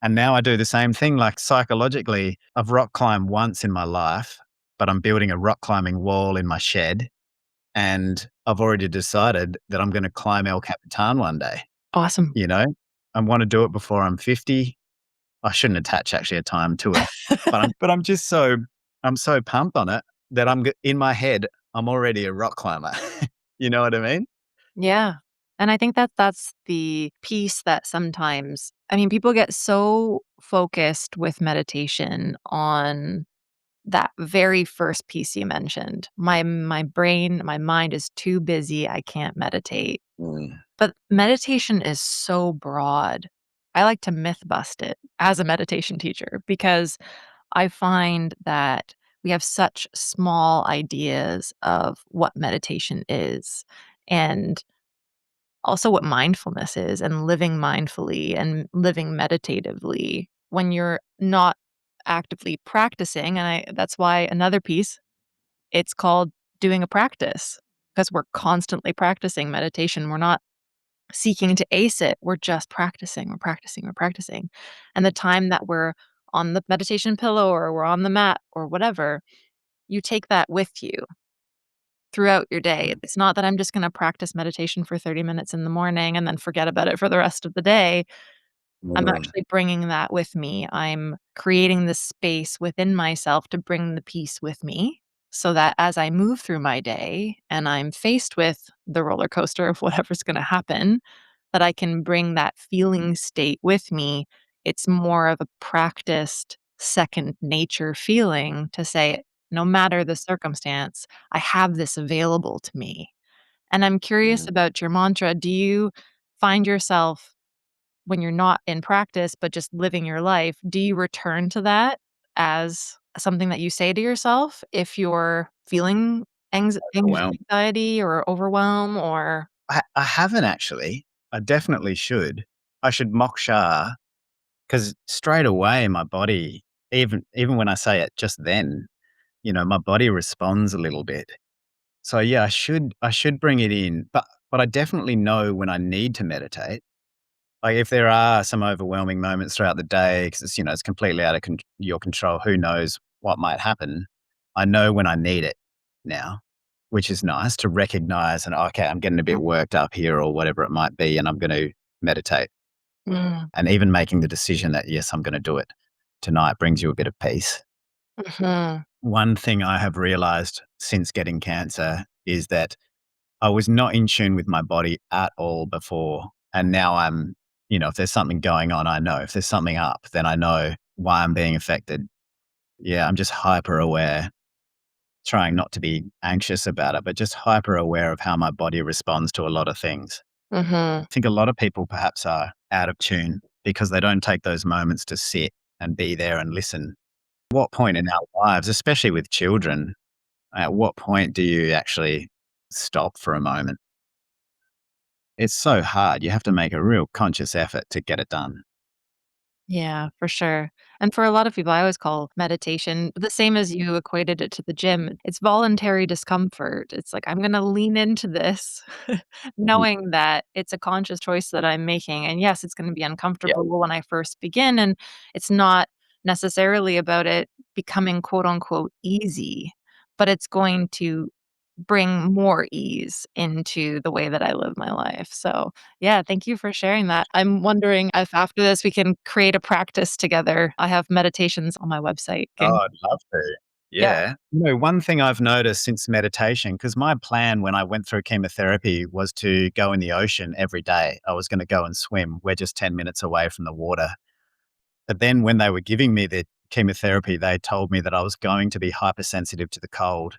And now I do the same thing. Like psychologically, I've rock climbed once in my life, but I'm building a rock climbing wall in my shed. And I've already decided that I'm going to climb El Capitan one day. Awesome. You know, I want to do it before I'm 50. I shouldn't attach actually a time to it, but I'm just I'm so pumped on it that in my head, I'm already a rock climber. You know what I mean? Yeah. And I think that that's the piece that sometimes, I mean, people get so focused with meditation on that very first piece you mentioned. My brain, my mind is too busy, I can't meditate. Mm. But meditation is so broad. I like to myth bust it as a meditation teacher because I find that we have such small ideas of what meditation is and also what mindfulness is and living mindfully and living meditatively when you're not actively practicing. And that's why another piece, it's called doing a practice because we're constantly practicing meditation. We're not seeking to ace it. We're just practicing, we're practicing, we're practicing. And the time that we're on the meditation pillow or we're on the mat or whatever, you take that with you throughout your day. It's not that I'm just going to practice meditation for 30 minutes in the morning and then forget about it for the rest of the day. I'm Mm. actually bringing that with me. I'm creating this space within myself to bring the peace with me so that as I move through my day and I'm faced with the roller coaster of whatever's going to happen, that I can bring that feeling state with me. It's more of a practiced second nature feeling to say, no matter the circumstance, I have this available to me. And I'm curious Mm. about your mantra. Do you find yourself when you're not in practice, but just living your life, do you return to that as something that you say to yourself if you're feeling Overwhelmed. anxiety or overwhelm or I haven't actually. I definitely should. I should moksha because straight away my body, even when I say it just then, you know, my body responds a little bit. So yeah, I should bring it in, but I definitely know when I need to meditate. Like if there are some overwhelming moments throughout the day, because it's, you know, it's completely out of your control. Who knows what might happen? I know when I need it now, which is nice to recognize and okay, I'm getting a bit worked up here or whatever it might be, and I'm going to meditate. Mm, And even making the decision that yes, I'm going to do it tonight brings you a bit of peace. mhm, One thing I have realized since getting cancer is that I was not in tune with my body at all before. And now I'm, you know, if there's something going on, I know. If there's something up, then I know why I'm being affected. Yeah, I'm just hyper aware, trying not to be anxious about it, but just hyper aware of how my body responds to a lot of things. mhm. I think a lot of people perhaps are out of tune because they don't take those moments to sit and be there and listen. What point in our lives, especially with children, at what point do you actually stop for a moment? It's so hard. You have to make a real conscious effort to get it done. Yeah, for sure. And for a lot of people, I always call meditation the same as you equated it to the gym. It's voluntary discomfort. It's like, I'm going to lean into this, Mhm. knowing that it's a conscious choice that I'm making. And yes, it's going to be Yeah. uncomfortable when I first begin. And it's not necessarily about it becoming quote unquote easy, but it's going to bring more ease into the way that I live my life. So, yeah, thank you for sharing that. I'm wondering if after this we can create a practice together. I have meditations on my website. Oh, Can I'd love to. yeah. Yeah. You know, one thing I've noticed since meditation, because my plan when I went through chemotherapy was to go in the ocean every day. I was going to go and swim. We're just 10 minutes away from the water. But then when they were giving me the chemotherapy, they told me that I was going to be hypersensitive to the cold.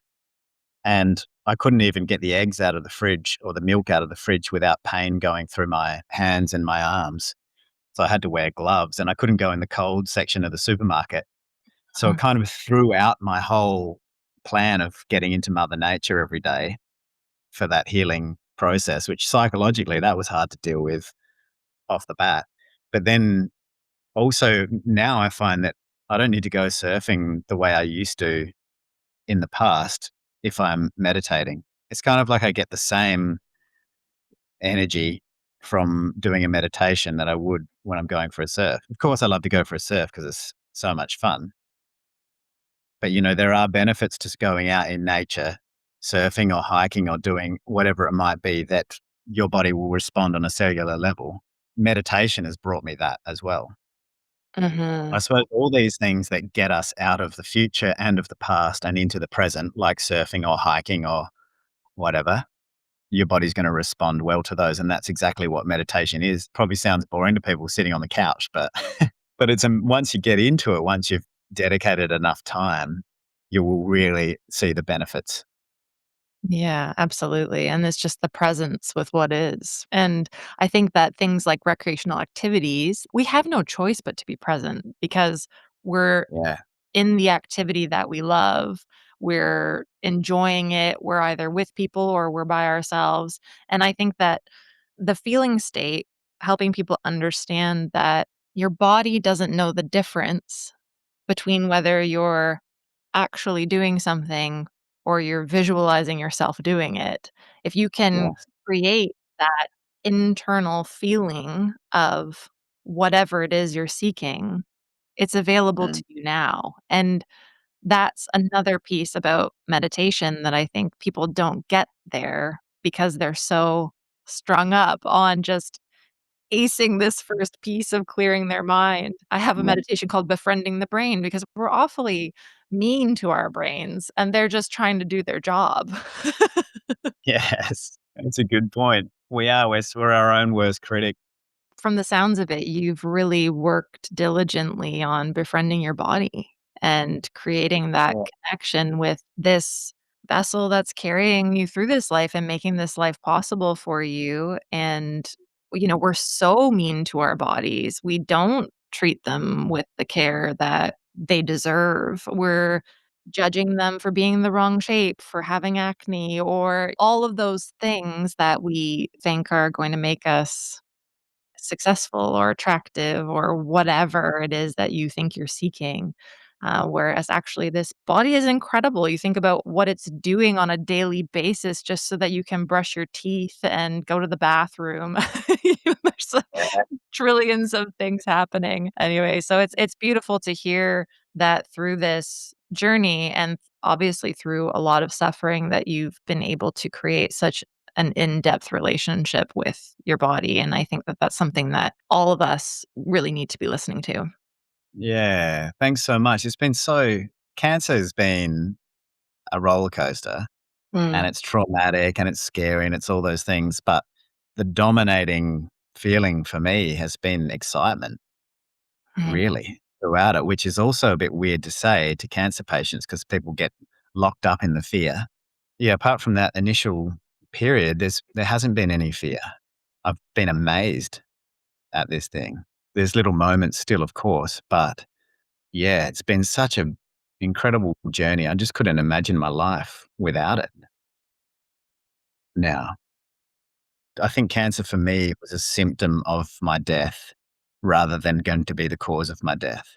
And I couldn't even get the eggs out of the fridge or the milk out of the fridge without pain going through my hands and my arms. So I had to wear gloves and I couldn't go in the cold section of the supermarket. So it Mhm. kind of threw out my whole plan of getting into Mother Nature every day for that healing process, which psychologically that was hard to deal with off the bat. But then also now I find that I don't need to go surfing the way I used to in the past if I'm meditating. It's kind of like I get the same energy from doing a meditation that I would when I'm going for a surf. Of course, I love to go for a surf because it's so much fun. But, there are benefits to going out in nature, surfing or hiking or doing whatever it might be that your body will respond on a cellular level. Meditation has brought me that as well. I Mhm. suppose all these things that get us out of the future and of the past and into the present, like surfing or hiking or whatever, your body's going to respond well to those. And that's exactly what meditation is. Probably sounds boring to people sitting on the couch, but but it's once you get into it, once you've dedicated enough time, you will really see the benefits. Yeah, absolutely, and it's just the presence with what is, and I think that things like recreational activities, we have no choice but to be present because we're Yeah, in the activity that we love, we're enjoying it, we're either with people or we're by ourselves, and I think that the feeling state, helping people understand that your body doesn't know the difference between whether you're actually doing something or you're visualizing yourself doing it. If you can yes, create that internal feeling of whatever it is you're seeking, it's available mm, to you now. And that's another piece about meditation that I think people don't get there because they're so strung up on just acing this first piece of clearing their mind. I have a yeah, meditation called Befriending the Brain because we're awfully mean to our brains, and they're just trying to do their job. yes. That's a good point. We are. We're our own worst critic. From the sounds of it, you've really worked diligently on befriending your body and creating that Yeah, connection with this vessel that's carrying you through this life and making this life possible for you. And, we're so mean to our bodies. We don't treat them with the care that they deserve. We're judging them for being in the wrong shape, for having acne, or all of those things that we think are going to make us successful or attractive or whatever it is that you think you're seeking. Whereas actually, this body is incredible. You think about what it's doing on a daily basis just so that you can brush your teeth and go to the bathroom. There's yeah, trillions of things happening. Anyway, so it's beautiful to hear that through this journey and obviously through a lot of suffering that you've been able to create such an in-depth relationship with your body, and I think that that's something that all of us really need to be listening to. yeah. Thanks so much. Cancer has been a roller coaster and Mm, it's traumatic and it's scary and it's all those things. But the dominating feeling for me has been excitement, mhm, really, throughout it, which is also a bit weird to say to cancer patients because people get locked up in the fear. Yeah, apart from that initial period, there hasn't been any fear. I've been amazed at this thing. There's little moments still, of course, but yeah, it's been such an incredible journey. I just couldn't imagine my life without it now. I think cancer for me was a symptom of my death rather than going to be the cause of my death.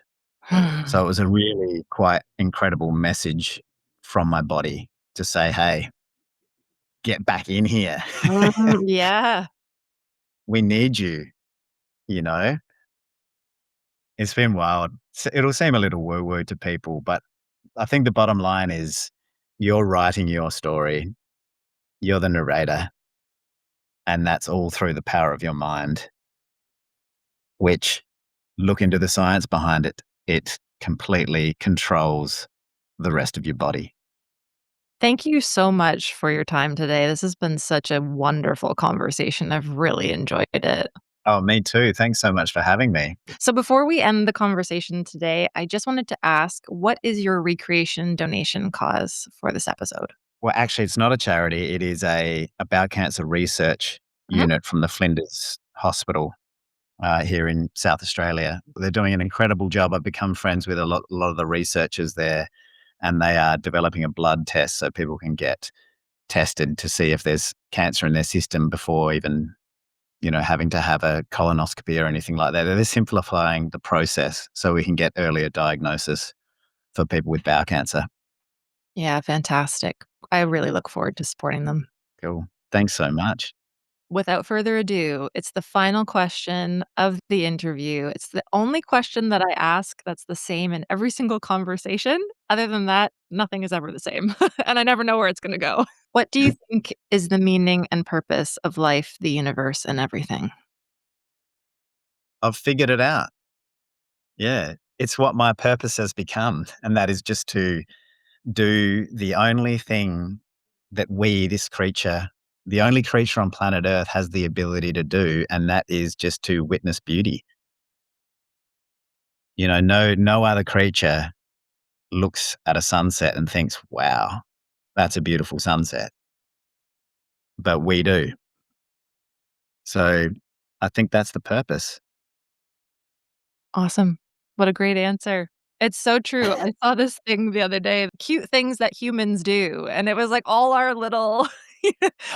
So it was a really quite incredible message from my body to say, "Hey, get back in here. mhm, yeah. We need you." You know, it's been wild. It'll seem a little woo woo to people, but I think the bottom line is you're writing your story. You're the narrator, and that's all through the power of your mind, which look into the science behind it. It completely controls the rest of your body. Thank you so much for your time today. This has been such a wonderful conversation. I've really enjoyed it. Oh, me too. Thanks so much for having me. So before we end the conversation today, I just wanted to ask, what is your recreation donation cause for this episode? Well, actually, it's not a charity. It is a bowel cancer research Mhm. unit from the Flinders Hospital here in South Australia. They're doing an incredible job. I've become friends with a lot of the researchers there, and they are developing a blood test so people can get tested to see if there's cancer in their system before even, having to have a colonoscopy or anything like that. They're simplifying the process so we can get earlier diagnosis for people with bowel cancer. Yeah, fantastic. I really look forward to supporting them. Cool. Thanks so much. Without further ado, it's the final question of the interview. It's the only question that I ask that's the same in every single conversation. Other than that, nothing is ever the same, and I never know where it's gonna go. What do you think is the meaning and purpose of life, the universe, and everything? I've figured it out. Yeah. It's what my purpose has become, and that is just to do the only thing that the only creature on planet Earth has the ability to do, and that is just to witness beauty. No other creature looks at a sunset and thinks, wow, that's a beautiful sunset. But we do. So I think that's the purpose. Awesome. What a great answer. It's so true. I saw this thing the other day, cute things that humans do, and it was like all our little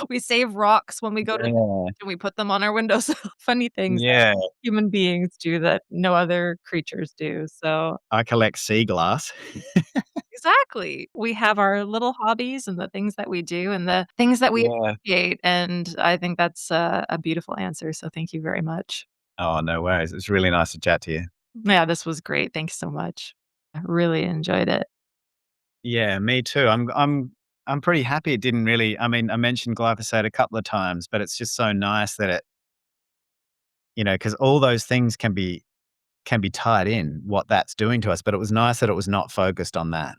we save rocks when we go to the Yeah. beach and we put them on our windowsill. Funny things that Yeah. human beings do that no other creatures do. So I collect sea glass. exactly. We have our little hobbies and the things that we do and the things that we Yeah. appreciate, and I think that's a beautiful answer, so thank you very much. Oh, no worries. It's really nice to chat to you. Yeah, this was great. Thanks so much. I really enjoyed it. Yeah, me too. I'm pretty happy it didn't really. I mean, I mentioned glyphosate a couple of times, but it's just so nice that because all those things can be tied in what that's doing to us, but it was nice that it was not focused on that.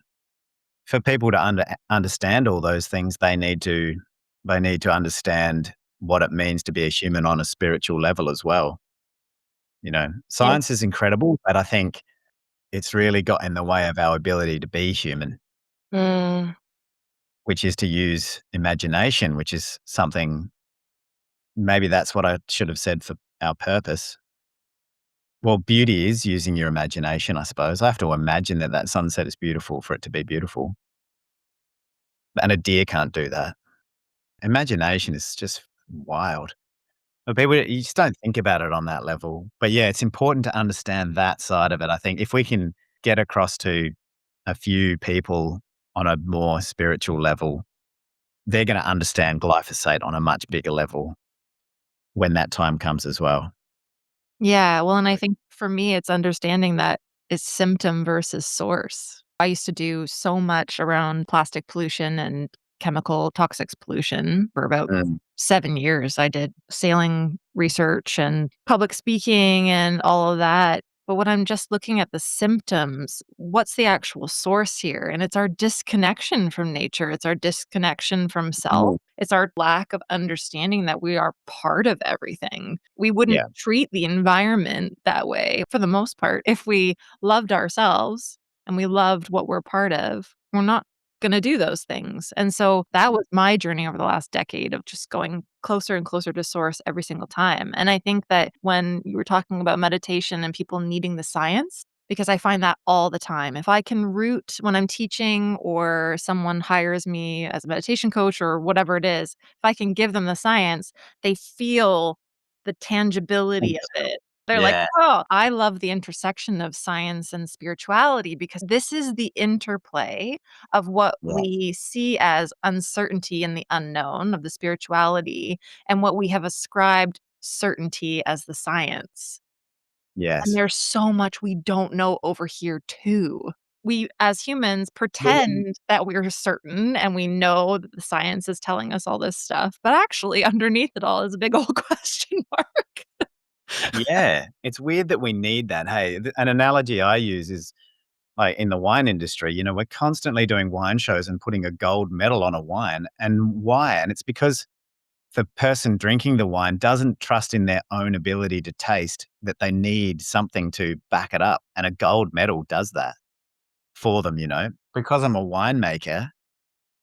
For people to understand all those things, they need to understand what it means to be a human on a spiritual level as well. Yeah. Science is incredible, but I think it's really got in the way of our ability to be human, Mm, which is to use imagination, which is something. Maybe that's what I should have said for our purpose. Well, beauty is using your imagination, I suppose. I have to imagine that that sunset is beautiful for it to be beautiful, and a deer can't do that. Imagination is just wild. But people, you just don't think about it on that level. But yeah, it's important to understand that side of it. I think if we can get across to a few people on a more spiritual level, they're going to understand glyphosate on a much bigger level when that time comes as well. yeah, well, and I think for me, it's understanding that it's symptom versus source. I used to do so much around plastic pollution and chemical toxics pollution for about Mm. 7 years. I did sailing research and public speaking and all of that. But when I'm just looking at the symptoms, what's the actual source here? And it's our disconnection from nature. It's our disconnection from self. Mm. It's our lack of understanding that we are part of everything. We wouldn't Yeah. treat the environment that way for the most part. If we loved ourselves and we loved what we're part of, we're not gonna do those things. And so that was my journey over the last decade of just going closer and closer to source every single time. And I think that when you were talking about meditation and people needing the science, because I find that all the time. If I can root when I'm teaching or someone hires me as a meditation coach or whatever it is, if I can give them the science, they feel the tangibility of it. They're like, Yeah. "Oh, I love the intersection of science and spirituality because this is the interplay of what Yeah. we see as uncertainty and the unknown of the spirituality and what we have ascribed certainty as the science. And Yes. there's so much we don't know over here too. We, as humans, Yeah. pretend that we're certain and we know that the science is telling us all this stuff, but actually underneath it all is a big old question mark. Yeah. It's weird that we need that. Hey, an analogy I use is like in the wine industry, we're constantly doing wine shows and putting a gold medal on a wine. And why? And it's because the person drinking the wine doesn't trust in their own ability to taste, that they need something to back it up. And a gold medal does that for them. Because I'm a winemaker,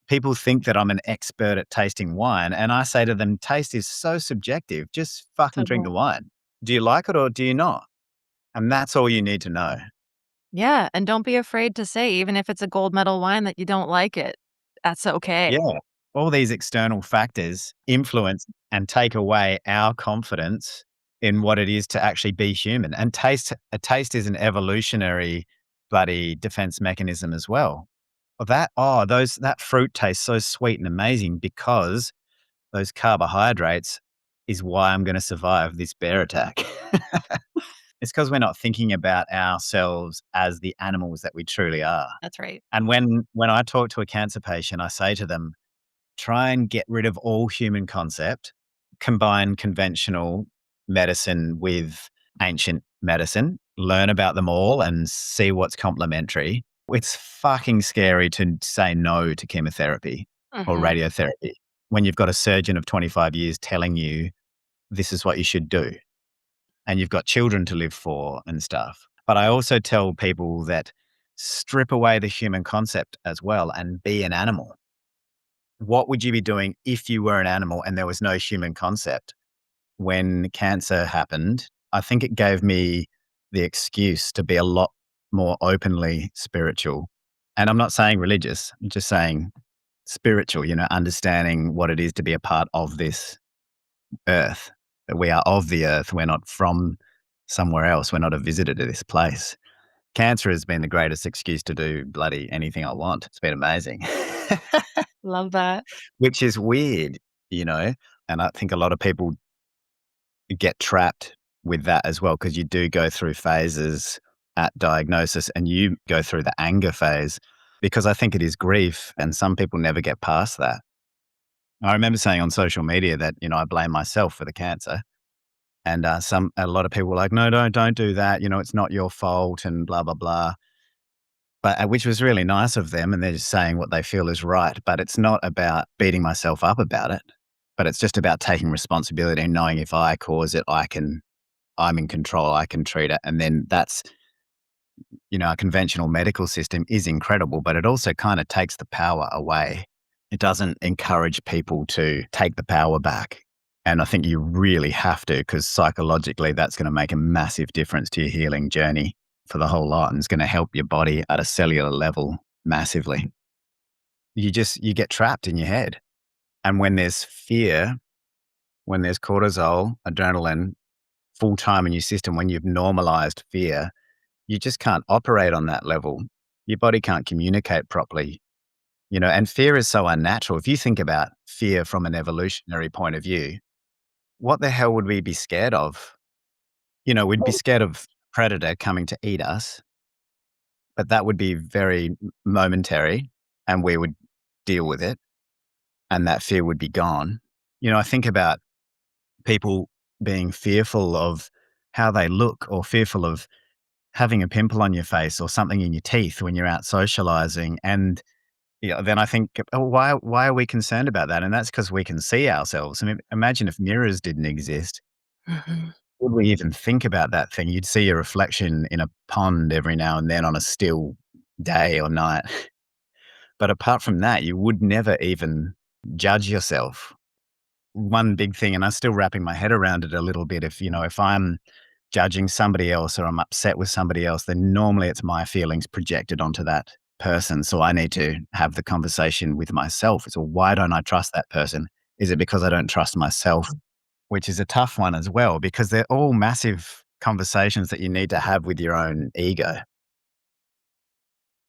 people think that I'm an expert at tasting wine. And I say to them, taste is so subjective. Just fucking drink Totally. the wine. Do you like it or do you not? And that's all you need to know. Yeah, and don't be afraid to say, even if it's a gold medal wine, that you don't like it. That's okay. Yeah. All these external factors influence and take away our confidence in what it is to actually be human. And a taste is an evolutionary bloody defense mechanism as well. That fruit tastes so sweet and amazing because those carbohydrates is why I'm going to survive this bear attack. It's because we're not thinking about ourselves as the animals that we truly are. That's right. And when I talk to a cancer patient, I say to them, try and get rid of all human concept, combine conventional medicine with ancient medicine, learn about them all and see what's complementary. It's fucking scary to say no to chemotherapy or Mhm. radiotherapy when you've got a surgeon of 25 years telling you this is what you should do and you've got children to live for and stuff. But I also tell people that strip away the human concept as well and be an animal. What would you be doing if you were an animal and there was no human concept? When cancer happened, I think it gave me the excuse to be a lot more openly spiritual. And I'm not saying religious, I'm just saying spiritual, understanding what it is to be a part of this earth. That we are of the earth. We're not from somewhere else. We're not a visitor to this place. Cancer has been the greatest excuse to do bloody anything I want. It's been amazing. Love that. Which is weird, you know? And I think a lot of people get trapped with that as well, because you do go through phases at diagnosis and you go through the anger phase because I think it is grief and some people never get past that. I remember saying on social media that, I blame myself for the cancer. And a lot of people were like, no, don't do that. It's not your fault and blah, blah, blah. But which was really nice of them, and they're just saying what they feel is right, but it's not about beating myself up about it, but it's just about taking responsibility and knowing if I cause it, I'm in control, I can treat it, and then that's a conventional medical system is incredible, but it also kinda takes the power away. It doesn't encourage people to take the power back, and I think you really have to, because psychologically, that's gonna make a massive difference to your healing journey for the whole lot, and it's gonna help your body at a cellular level massively. You get trapped in your head, and when there's fear, when there's cortisol, adrenaline full time in your system, when you've normalized fear, you just can't operate on that level. Your body can't communicate properly, and fear is so unnatural. If you think about fear from an evolutionary point of view, what the hell would we be scared of? We'd be scared of predator coming to eat us, but that would be very momentary and we would deal with it and that fear would be gone. I think about people being fearful of how they look or fearful of having a pimple on your face or something in your teeth when you're out socializing. And then I think, oh, why are we concerned about that? And that's because we can see ourselves. I mean, imagine if mirrors didn't exist. Mhm. Would we even think about that thing? You'd see a reflection in a pond every now and then on a still day or night. But apart from that, you would never even judge yourself. One big thing, and I'm still wrapping my head around it a little bit. If I'm judging somebody else or I'm upset with somebody else, then normally it's my feelings projected onto that person. So I need to have the conversation with myself. So why don't I trust that person? Is it because I don't trust myself? Which is a tough one as well, because they're all massive conversations that you need to have with your own ego.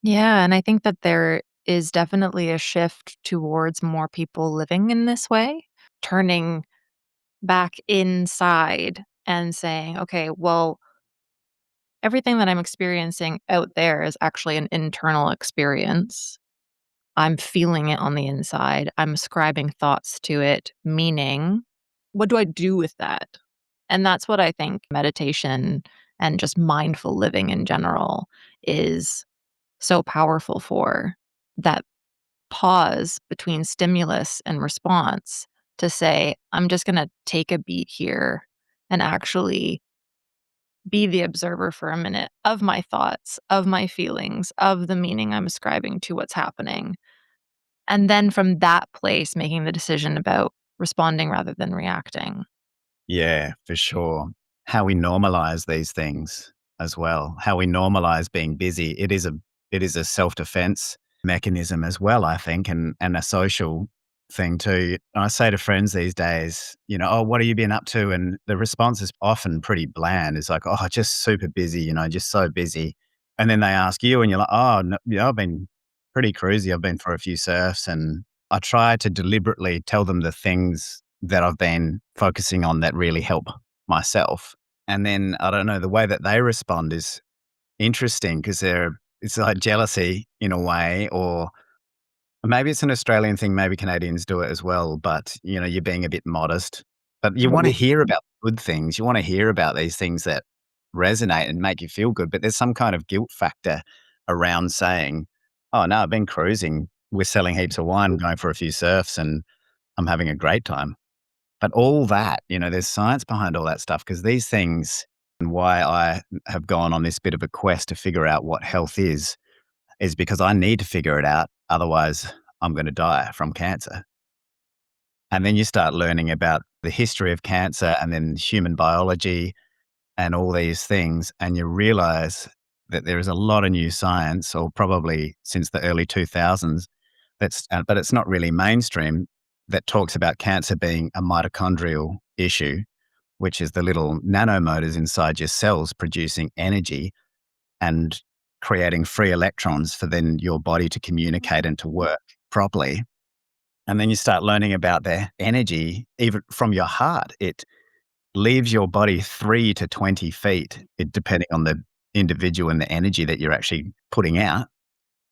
Yeah, and I think that there is definitely a shift towards more people living in this way, turning back inside and saying, "Okay, well, everything that I'm experiencing out there is actually an internal experience. I'm feeling it on the inside. I'm ascribing thoughts to it, meaning, what do I do with that?" And that's what I think meditation and just mindful living in general is so powerful for. That pause between stimulus and response to say, I'm just going to take a beat here and actually be the observer for a minute of my thoughts, of my feelings, of the meaning I'm ascribing to what's happening. And then from that place, making the decision about responding rather than reacting. Yeah, for sure. How we normalize these things. as well. How we normalize being busy. It is a self-defense mechanism as well, I think, and a social thing too. And I say to friends these days, "Oh, what have you been up to?" And the response is often pretty bland. It's like, "Oh, just super busy, just so busy." And then they ask you and you're like, "Oh, no, yeah, I've been pretty cruisy. I've been for a few surfs." And I try to deliberately tell them the things that I've been focusing on that really help myself. And then, I don't know, the way that they respond is interesting because it's like jealousy in a way, or maybe it's an Australian thing, maybe Canadians do it as well, but, you're being a bit modest. But you wanna hear about good things. You wanna hear about these things that resonate and make you feel good, but there's some kind of guilt factor around saying, "Oh, no, I've been cruising. We're selling heaps of wine, going for a few surfs, and I'm having a great time." But all that, there's science behind all that stuff because these things, and why I have gone on this bit of a quest to figure out what health is because I need to figure it out. Otherwise, I'm going to die from cancer. And then you start learning about the history of cancer and then human biology and all these things. And you realize that there is a lot of new science, or probably since the early 2000s, but it's not really mainstream, that talks about cancer being a mitochondrial issue, which is the little nanomotors inside your cells producing energy and creating free electrons for then your body to communicate and to work properly. And then you start learning about their energy, even from your heart. It leaves your body 3 to 20 feet, depending on the individual and the energy that you're actually putting out,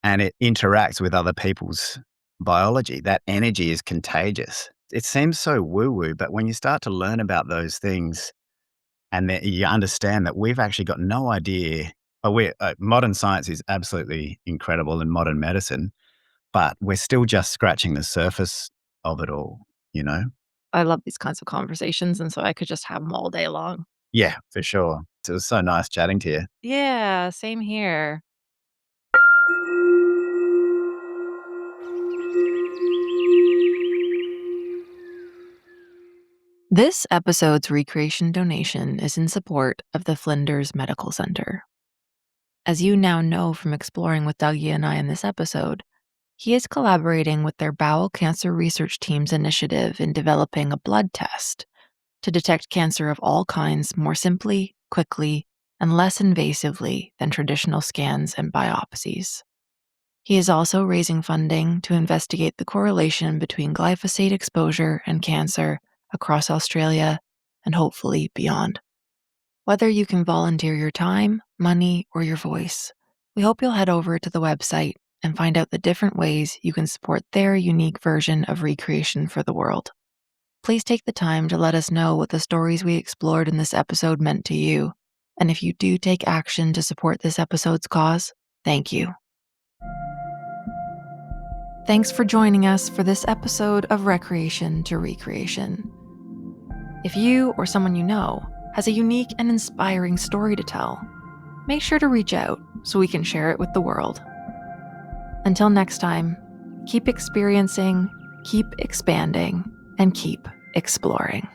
and it interacts with other people's biology. That energy is contagious. It seems so woo-woo, but when you start to learn about those things and that you understand that we've actually got no idea. Modern science is absolutely incredible in modern medicine, but we're still just scratching the surface of it all, you know? I love these kinds of conversations, and so I could just have them all day long. Yeah, for sure. It was so nice chatting to you. Yeah, same here. This episode's recreation donation is in support of the Flinders Medical Center. As you now know from exploring with Dougie and I in this episode, he is collaborating with their bowel cancer research team's initiative in developing a blood test to detect cancer of all kinds more simply, quickly, and less invasively than traditional scans and biopsies. He is also raising funding to investigate the correlation between glyphosate exposure and cancer across Australia and hopefully beyond. Whether you can volunteer your time, money, or your voice, we hope you'll head over to the website and find out the different ways you can support their unique version of recreation for the world. Please take the time to let us know what the stories we explored in this episode meant to you. And if you do take action to support this episode's cause, thank you. Thanks for joining us for this episode of Recreation to Recreation. If you or someone you know has a unique and inspiring story to tell, make sure to reach out so we can share it with the world. Until next time, keep experiencing, keep expanding, and keep exploring.